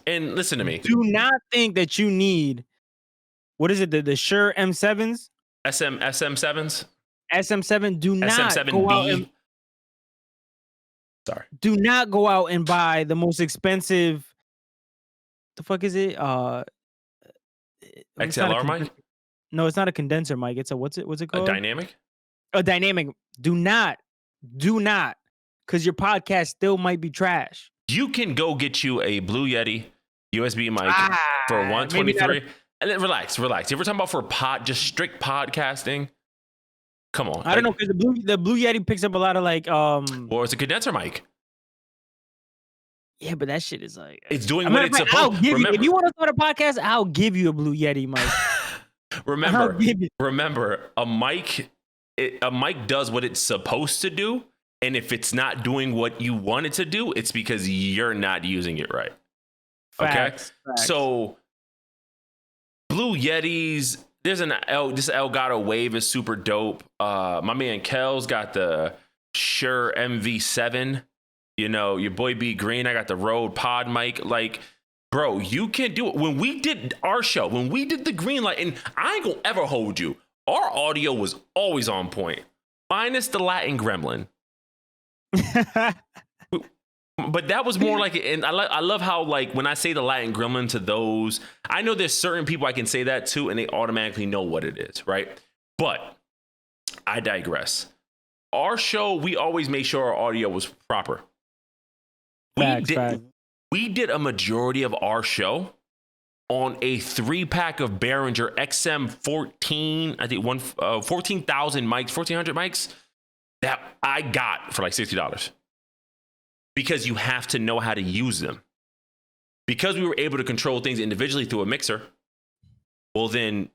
S2: And listen to me.
S3: Do not think that you need, what is it, the Shure M7s?
S2: SM7s?
S3: SM7. Do not
S2: SM7B.
S3: go out and,
S2: sorry.
S3: do not go out and buy the most expensive, the fuck is it?
S2: XLR mic?
S3: No, it's not a condenser mic. It's a, what's it
S2: A
S3: called?
S2: dynamic?
S3: A dynamic. Do not, because your podcast still might be trash.
S2: You can go get you a Blue Yeti USB mic for $123. And then relax. If we're talking about for just strict podcasting, come on.
S3: I don't know, because the Blue Yeti picks up a lot of like
S2: Or it's a condenser mic.
S3: Yeah, but that shit is like,
S2: it's doing what it's supposed to.
S3: If you want to start a podcast, I'll give you a Blue Yeti mic.
S2: Remember, a mic does what it's supposed to do, and if it's not doing what you want it to do, it's because you're not using it right.
S3: Facts.
S2: So Blue Yetis, there's this Elgato Wave is super dope. My man Kelz got the Shure MV7. Your boy BGreen, I got the Rode Pod mic. Like, bro, you can do it. When we did our show, when we did the green light, and I ain't gonna ever hold you, our audio was always on point, minus the Latin gremlin. But that was more like, and I love how, like, when I say the Latin gremlin to those, I know there's certain people I can say that to, and they automatically know what it is, right? But I digress. Our show, we always made sure our audio was proper. We did a majority of our show on a 3-pack of Behringer XM14, I think 14,000 mics, 1,400 mics that I got for like $60. Because you have to know how to use them. Because we were able to control things individually through a mixer, well then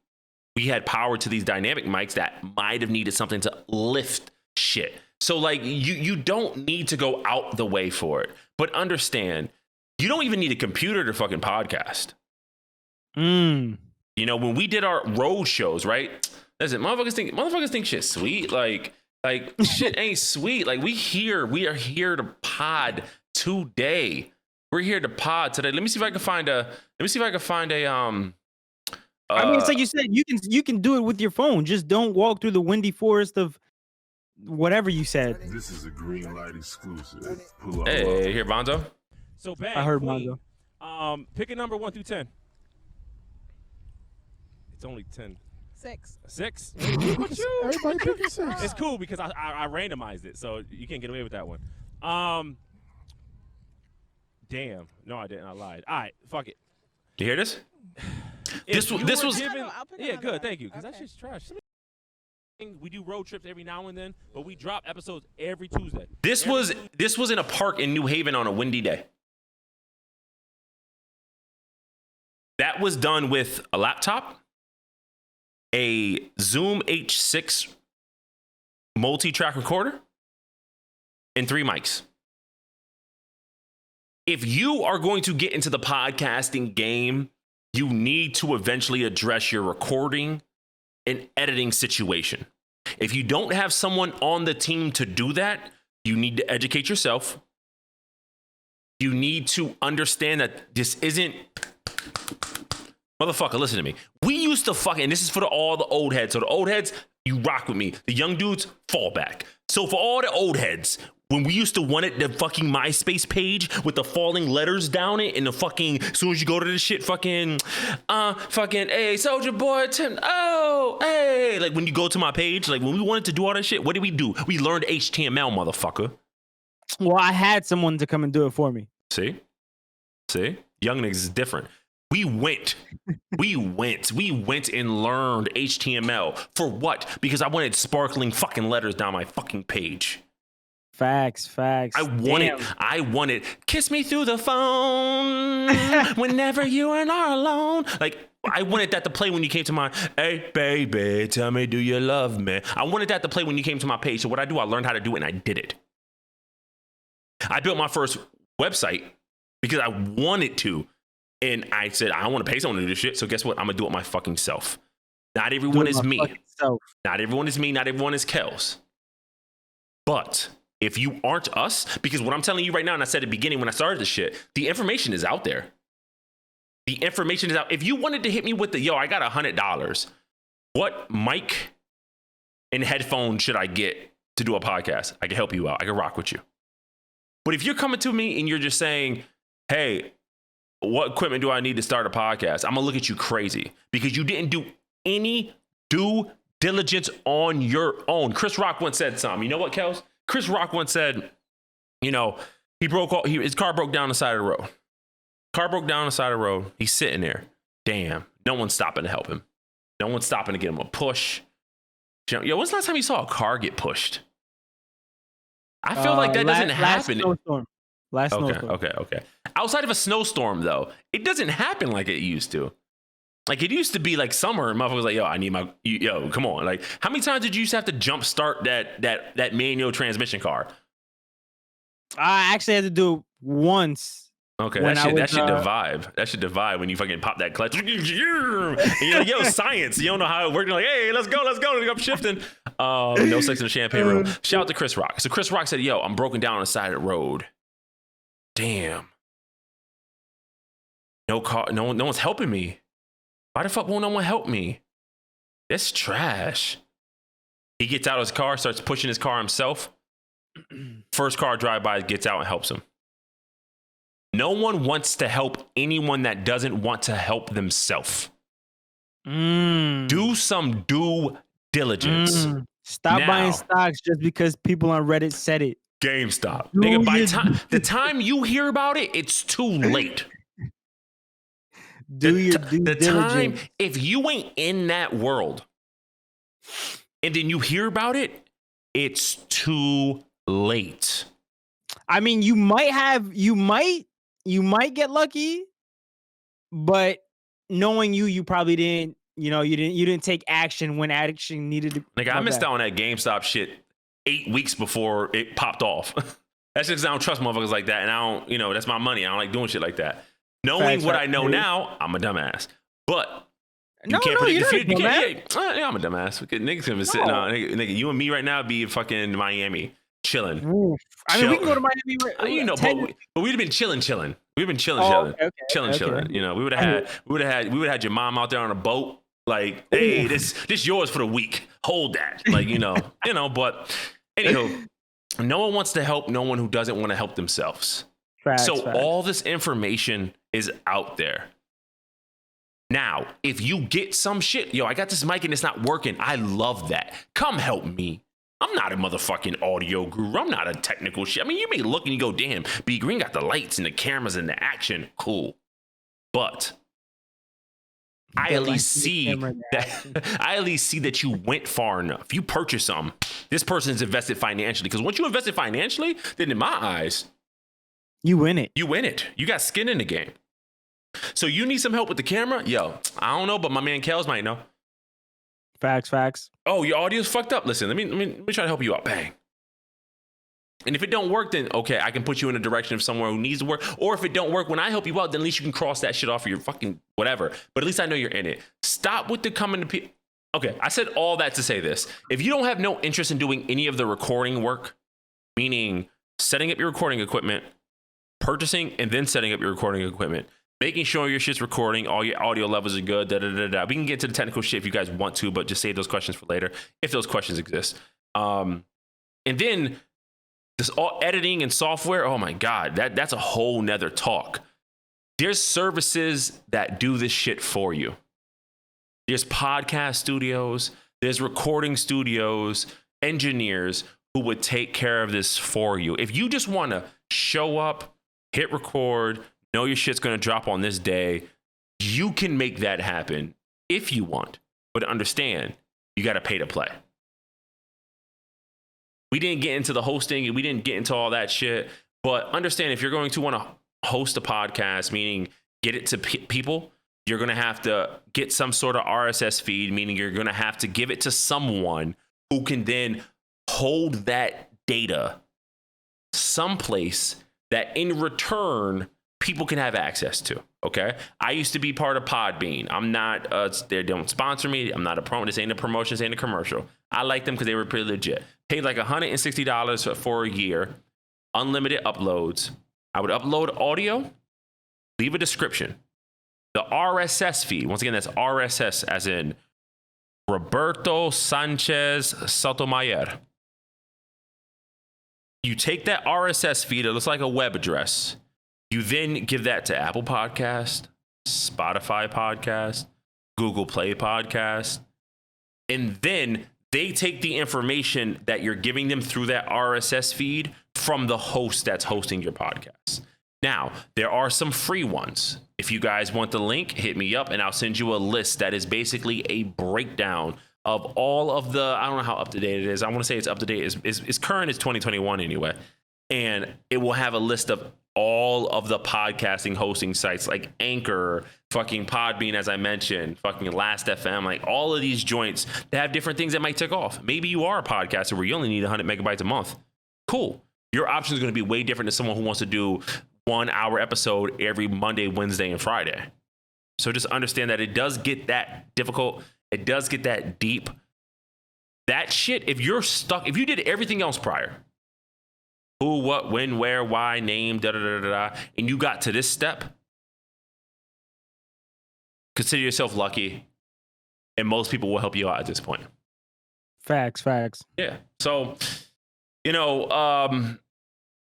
S2: we had power to these dynamic mics that might have needed something to lift shit. So like you don't need to go out the way for it. But understand, you don't even need a computer to fucking podcast. When we did our road shows, right? Listen, motherfuckers think shit's sweet. Like, Like shit ain't sweet. Like we are here to pod today. We're here to pod today. Let me see if I can find a.
S3: I mean, it's like you said, you can do it with your phone. Just don't walk through the windy forest of whatever you said.
S7: This is a green light exclusive. Pull up.
S2: Hey, here, Bonzo.
S8: So bang.
S3: I heard
S8: Queen.
S3: Mongo.
S8: Pick a number 1 through 10. It's only 10.
S9: 6.
S8: 6?
S7: Everybody picking 6.
S8: It's cool because I randomized it, so you can't get away with that one. Damn. No, I didn't. I lied. All right, fuck it.
S2: You hear this?
S8: This was
S9: given. I'll pick
S8: yeah,
S9: another
S8: good.
S9: one.
S8: Thank you. Because that
S9: Okay.
S8: shit's trash. We do road trips every now and then, but we drop episodes every Tuesday.
S2: This was in a park in New Haven on a windy day. That was done with a laptop, a Zoom H6 multi-track recorder, and 3 mics. If you are going to get into the podcasting game, you need to eventually address your recording and editing situation. If you don't have someone on the team to do that, you need to educate yourself. You need to understand that this isn't... Motherfucker, listen to me. We used to fucking... And this is for all the old heads. So the old heads, you rock with me. The young dudes, fall back. So for all the old heads... When we used to want it, the fucking MySpace page with the falling letters down it and the fucking, as soon as you go to this shit, fucking, hey, Soldier Boy, Tim, oh, hey. Like when you go to my page, like when we wanted to do all that shit, what did we do? We learned HTML, motherfucker.
S3: Well, I had someone to come and do it for me.
S2: See? Young niggas is different. We went and learned HTML. For what? Because I wanted sparkling fucking letters down my fucking page.
S3: Facts.
S2: I wanted kiss me through the phone whenever you and are alone. Like I wanted that to play when you came to my, hey baby, tell me do you love me? I wanted that to play when you came to my page. So what I do, I learned how to do it and I did it. I built my first website because I wanted to. And I said, I don't want to pay someone to do this shit. So guess what? I'm gonna do it my fucking self. Not everyone is me. Not everyone is me. Not everyone is Kelz. But if you aren't us, because what I'm telling you right now, and I said at the beginning when I started this shit, the information is out there. The information is out. If you wanted to hit me with the, I got $100. What mic and headphones should I get to do a podcast? I can help you out. I can rock with you. But if you're coming to me and you're just saying, hey, what equipment do I need to start a podcast? I'm going to look at you crazy because you didn't do any due diligence on your own. Chris Rock once said something. You know what, Kelz? Chris Rock once said, his car broke down the side of the road. Car broke down the side of the road. He's sitting there. Damn. No one's stopping to help him. No one's stopping to get him a push. When's the last time you saw a car get pushed? I feel like that doesn't happen.
S3: Last snowstorm.
S2: Okay. Outside of a snowstorm, though, it doesn't happen like it used to. Like it used to be like summer and motherfuckers like, I need come on. Like how many times did you used to have to jump start that manual transmission car? I
S3: actually had to do it once.
S2: Okay, that shit vibe. That shit the vibe when you fucking pop that clutch. And you're like, science. You don't know how it works. You're like, hey, let's go. I'm shifting. No sex in the champagne room. Shout out to Chris Rock. So Chris Rock said, I'm broken down on the side of the road. Damn. No car. No one's helping me. Why the fuck won't no one help me? That's trash. He gets out of his car, starts pushing his car himself. First car drive-by gets out and helps him. No one wants to help anyone that doesn't want to help themselves. Do some due diligence.
S3: Stop buying stocks just because people on Reddit said it.
S2: GameStop. Nigga, by the time you hear about it, it's too late.
S3: Do your due diligence.
S2: If you ain't in that world and then you hear about it, it's too late.
S3: I mean, you might get lucky, but knowing you probably didn't, you didn't take action when action needed to.
S2: Like I missed out on that GameStop shit 8 weeks before it popped off. That's just because I don't trust motherfuckers like that. And I don't, that's my money. I don't like doing shit like that. Knowing what I know now, I'm a dumbass. But
S3: No, you're not a dumbass.
S2: Yeah, I'm a dumbass. Niggas gonna be sitting on nigga. You and me right now be fucking Miami chilling.
S3: Oof. I mean, we can go to Miami.
S2: You know, but we'd have been chilling. We've been chilling. Chilling. You know, we would have had your mom out there on a boat. Like, hey, this yours for the week. Hold that. Like, you know. But anywho, no one wants to help no one who doesn't want to help themselves. Facts. All this information is out there. Now, if you get some shit, I got this mic and it's not working. I love that. Come help me. I'm not a motherfucking audio guru. I'm not a technical shit. I mean, you may look and you go, damn, BGreen got the lights and the cameras and the action. Cool. But I at least see that you went far enough. You purchased something. This person's invested financially. Because once you invested financially, then in my eyes,
S3: you win it.
S2: You got skin in the game. So you need some help with the camera? Yo, I don't know, but my man Kelz might know.
S3: Facts.
S2: Oh, your audio's fucked up. Listen, let me try to help you out. Bang. And if it don't work, then okay, I can put you in a direction of somewhere who needs to work. Or if it don't work, when I help you out, then at least you can cross that shit off of your fucking whatever. But at least I know you're in it. Stop with the coming to people. Okay, I said all that to say this. If you don't have no interest in doing any of the recording work, meaning setting up your recording equipment, purchasing and then setting up your recording equipment, making sure your shit's recording, all your audio levels are good, We can get to the technical shit if you guys want to, but just save those questions for later, if those questions exist. And then this all editing and software, oh my God, that's a whole nother talk. There's services that do this shit for you. There's podcast studios, there's recording studios, engineers who would take care of this for you. If you just want to show up, hit record, know your shit's going to drop on this day, you can make that happen if you want. But understand, you got to pay to play. We didn't get into the hosting and we didn't get into all that shit. But understand, if you're going to want to host a podcast, meaning get it to people, you're going to have to get some sort of RSS feed, meaning you're going to have to give it to someone who can then hold that data someplace that in return people can have access to. Okay, I used to be part of Podbean. I'm not. They don't sponsor me. I'm not a promo. This ain't a promotion. This ain't a commercial. I like them because they were pretty legit. Paid like $160 for a year, unlimited uploads. I would upload audio, leave a description. The RSS feed. Once again, that's RSS as in Roberto Sanchez Sotomayor. You take that RSS feed. It looks like a web address. You then give that to Apple Podcast, Spotify Podcast, Google Play Podcast, and then they take the information that you're giving them through that RSS feed from the host that's hosting your podcast. Now, there are some free ones. If you guys want the link, hit me up and I'll send you a list that is basically a breakdown of all of the, I don't know how up to date it is. I want to say it's up to date. It's current. It's 2021 anyway. And it will have a list of all of the podcasting hosting sites like Anchor, fucking Podbean, as I mentioned, fucking Last FM, like all of these joints that have different things that might tick off. Maybe you are a podcaster where you only need 100 megabytes a month. Cool. Your option is going to be way different than someone who wants to do 1 hour episode every Monday, Wednesday, and Friday. So just understand that it does get that difficult. It does get that deep. That shit, if you're stuck, if you did everything else prior, who, what, when, where, why, name, and you got to this step, consider yourself lucky, and most people will help you out at this point.
S3: Facts.
S2: Yeah. So,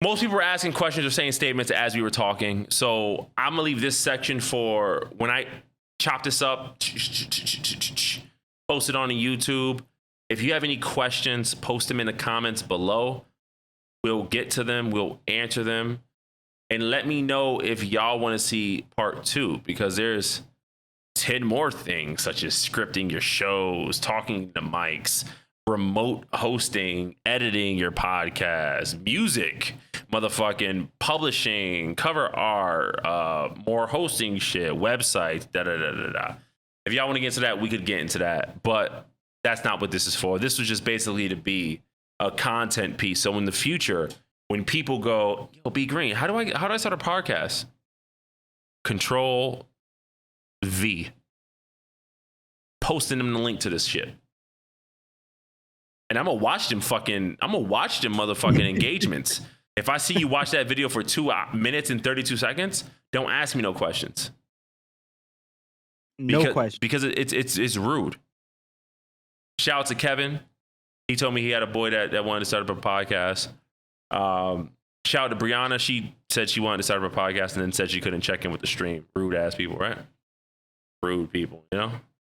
S2: most people were asking questions or saying statements as we were talking. So I'm going to leave this section for when I chop this up, post it on YouTube. If you have any questions, post them in the comments below. We'll get to them. We'll answer them. And let me know if y'all want to see part 2, because there's 10 more things, such as scripting your shows, talking to mics, remote hosting, editing your podcast, music, motherfucking publishing, cover art, more hosting shit, websites, If y'all want to get into that, we could get into that. But that's not what this is for. This was just basically to be a content piece. So in the future, when people go, yo, BGreen, how do I start a podcast? Control V. posting them the link to this shit. And I'm gonna watch them motherfucking engagements. If I see you watch that video for 2 minutes and 32 seconds, don't ask me no questions.
S3: No question.
S2: Because it's rude. Shout out to Kevin. He told me he had a boy that wanted to start up a podcast. Shout out to Brianna. She said she wanted to start up a podcast and then said she couldn't check in with the stream. Rude ass people, right? Rude people, you know?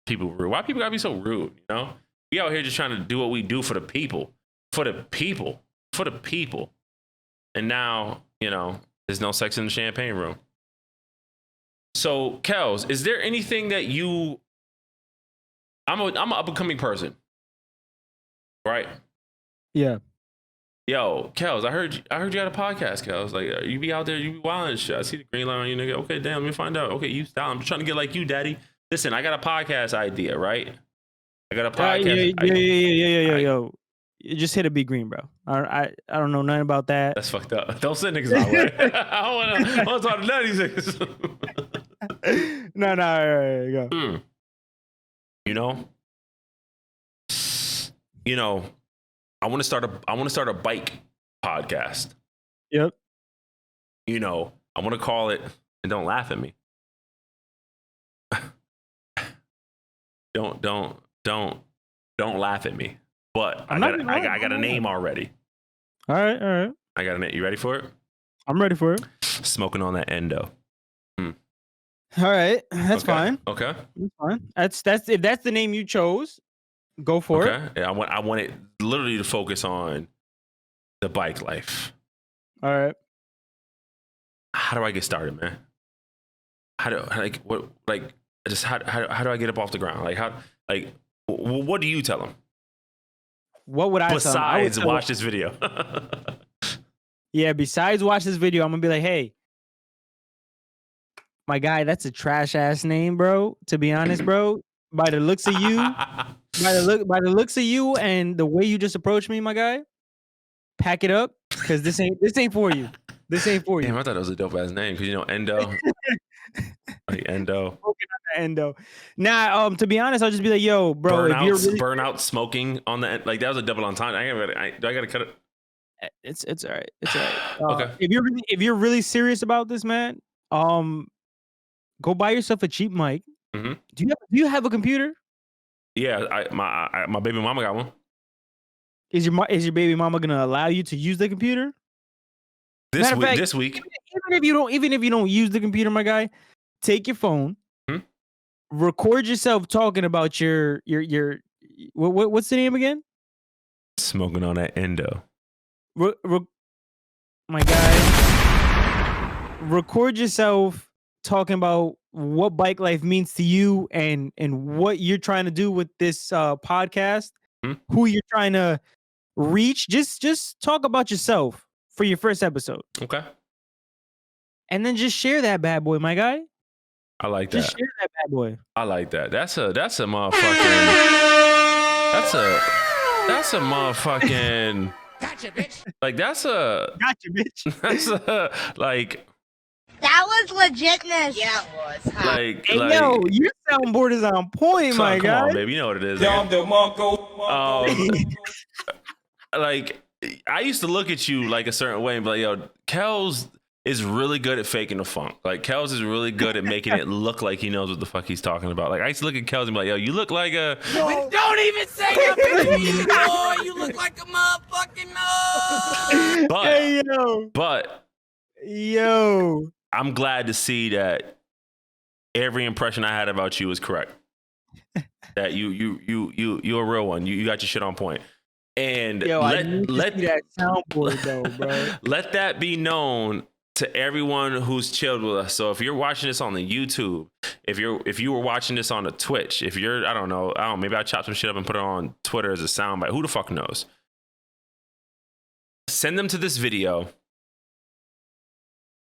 S2: People rude. Why people gotta be so rude, you know? We out here just trying to do what we do for the people. For the people. For the people. And now, you know, there's no sex in the champagne room. So, Kelz, is there anything that you... I'm an up-and-coming person. Right?
S3: Yeah.
S2: Yo, Kelz, I heard you had a podcast, Kelz. Like, you be out there, you be wilding and shit. I see the green light on you, nigga. Okay, damn, let me find out. Okay, you style. I'm just trying to get like you, daddy. Listen, I got a podcast idea, right? I got a podcast.
S3: Yo. You just hit a BGreen, bro. I don't know nothing about that.
S2: That's fucked up. Don't send niggas my way. I don't want to talk to none of these niggas.
S3: No, all right, go.
S2: You know, I want to start a bike podcast.
S3: Yep.
S2: You know, I want to call it, and don't laugh at me. Don't laugh at me. But I got a name already.
S3: All right.
S2: I got a name. You ready for it?
S3: I'm ready for it.
S2: Smoking on that endo.
S3: All right, that's fine.
S2: Okay.
S3: That's fine. That's if that's the name you chose, go for it.
S2: Okay. Yeah, I want it literally to focus on the bike life.
S3: All right.
S2: How do I get started, man? How do I get up off the ground? What do you tell them?
S3: What would I
S2: besides
S3: tell them?
S2: Watch this video?
S3: Yeah, besides watch this video, I'm gonna be like, hey, my guy, that's a trash ass name, bro. To be honest, bro, by the looks of you, by the looks of you, and the way you just approached me, my guy, pack it up, because this ain't for you. This ain't for you.
S2: Damn, I thought it was a dope ass name because you know endo. Like endo.
S3: Endo. Nah, to be honest, I'll just be like, yo, bro, if you're really...
S2: burnout smoking on the end. Like that was a double entendre. I gotta cut it.
S3: It's all right. It's all right.
S2: Okay.
S3: If you're really serious about this, man, go buy yourself a cheap mic.
S2: Mm-hmm.
S3: Do you have a computer?
S2: Yeah, my baby mama got one.
S3: Is your baby mama gonna allow you to use the computer?
S2: This week.
S3: Even if you don't use the computer, my guy, take your phone, record yourself talking about your what's the name again?
S2: Smoking on that endo.
S3: My guy, record yourself talking about what bike life means to you and what you're trying to do with this podcast, who you're trying to reach. Just talk about yourself for your first episode. Okay. And then just share that bad boy, my guy.
S2: I like that.
S3: Just share that bad boy.
S2: I like that. That's a motherfucking. That's a motherfucking.
S9: Gotcha, bitch.
S2: Like that's a.
S3: Gotcha, bitch.
S2: That's a like.
S9: That was legitness. Yeah, it was. Huh?
S2: Like,
S3: hey, yo, your soundboard is on point, my guy.
S2: Come on, baby. You know what it is. Like, I used to look at you like a certain way and be like, yo, Kelz is really good at faking the funk. Like, Kelz is really good at making it look like he knows what the fuck he's talking about. Like, I used to look at Kelz and be like, yo, you look like a...
S9: No. Don't even say nothing to me, boy. You look like a motherfucking no.
S2: But,
S3: yo,
S2: I'm glad to see that every impression I had about you is correct. That you're a real one. You got your shit on point. And
S3: yo, let that soundboard though, bro.
S2: Let that be known to everyone who's chilled with us. So if you're watching this on the YouTube, if you were watching this on the Twitch, if you're I don't know, maybe I chop some shit up and put it on Twitter as a soundbite. Who the fuck knows? Send them to this video.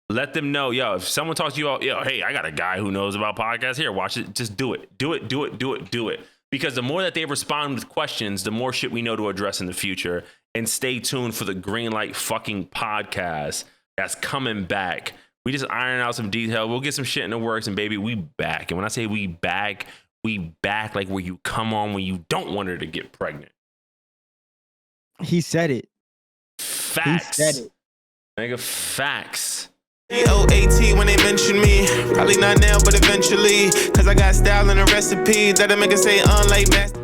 S2: Let them know, yo, if someone talks to you, yo, hey, I got a guy who knows about podcasts here. Watch it. Just do it. Do it. Because the more that they respond with questions, the more shit we know to address in the future. And stay tuned for the Greenlight fucking podcast that's coming back. We just iron out some detail. We'll get some shit in the works, and baby, we back. And when I say we back We back like where you come on when you don't want her to get pregnant.
S3: He said it.
S2: Facts.
S3: He said it.
S2: Nigga, facts.
S1: AT when they mention me. Probably not now, but eventually. Cause I got style and a recipe that'll make it say unlike master.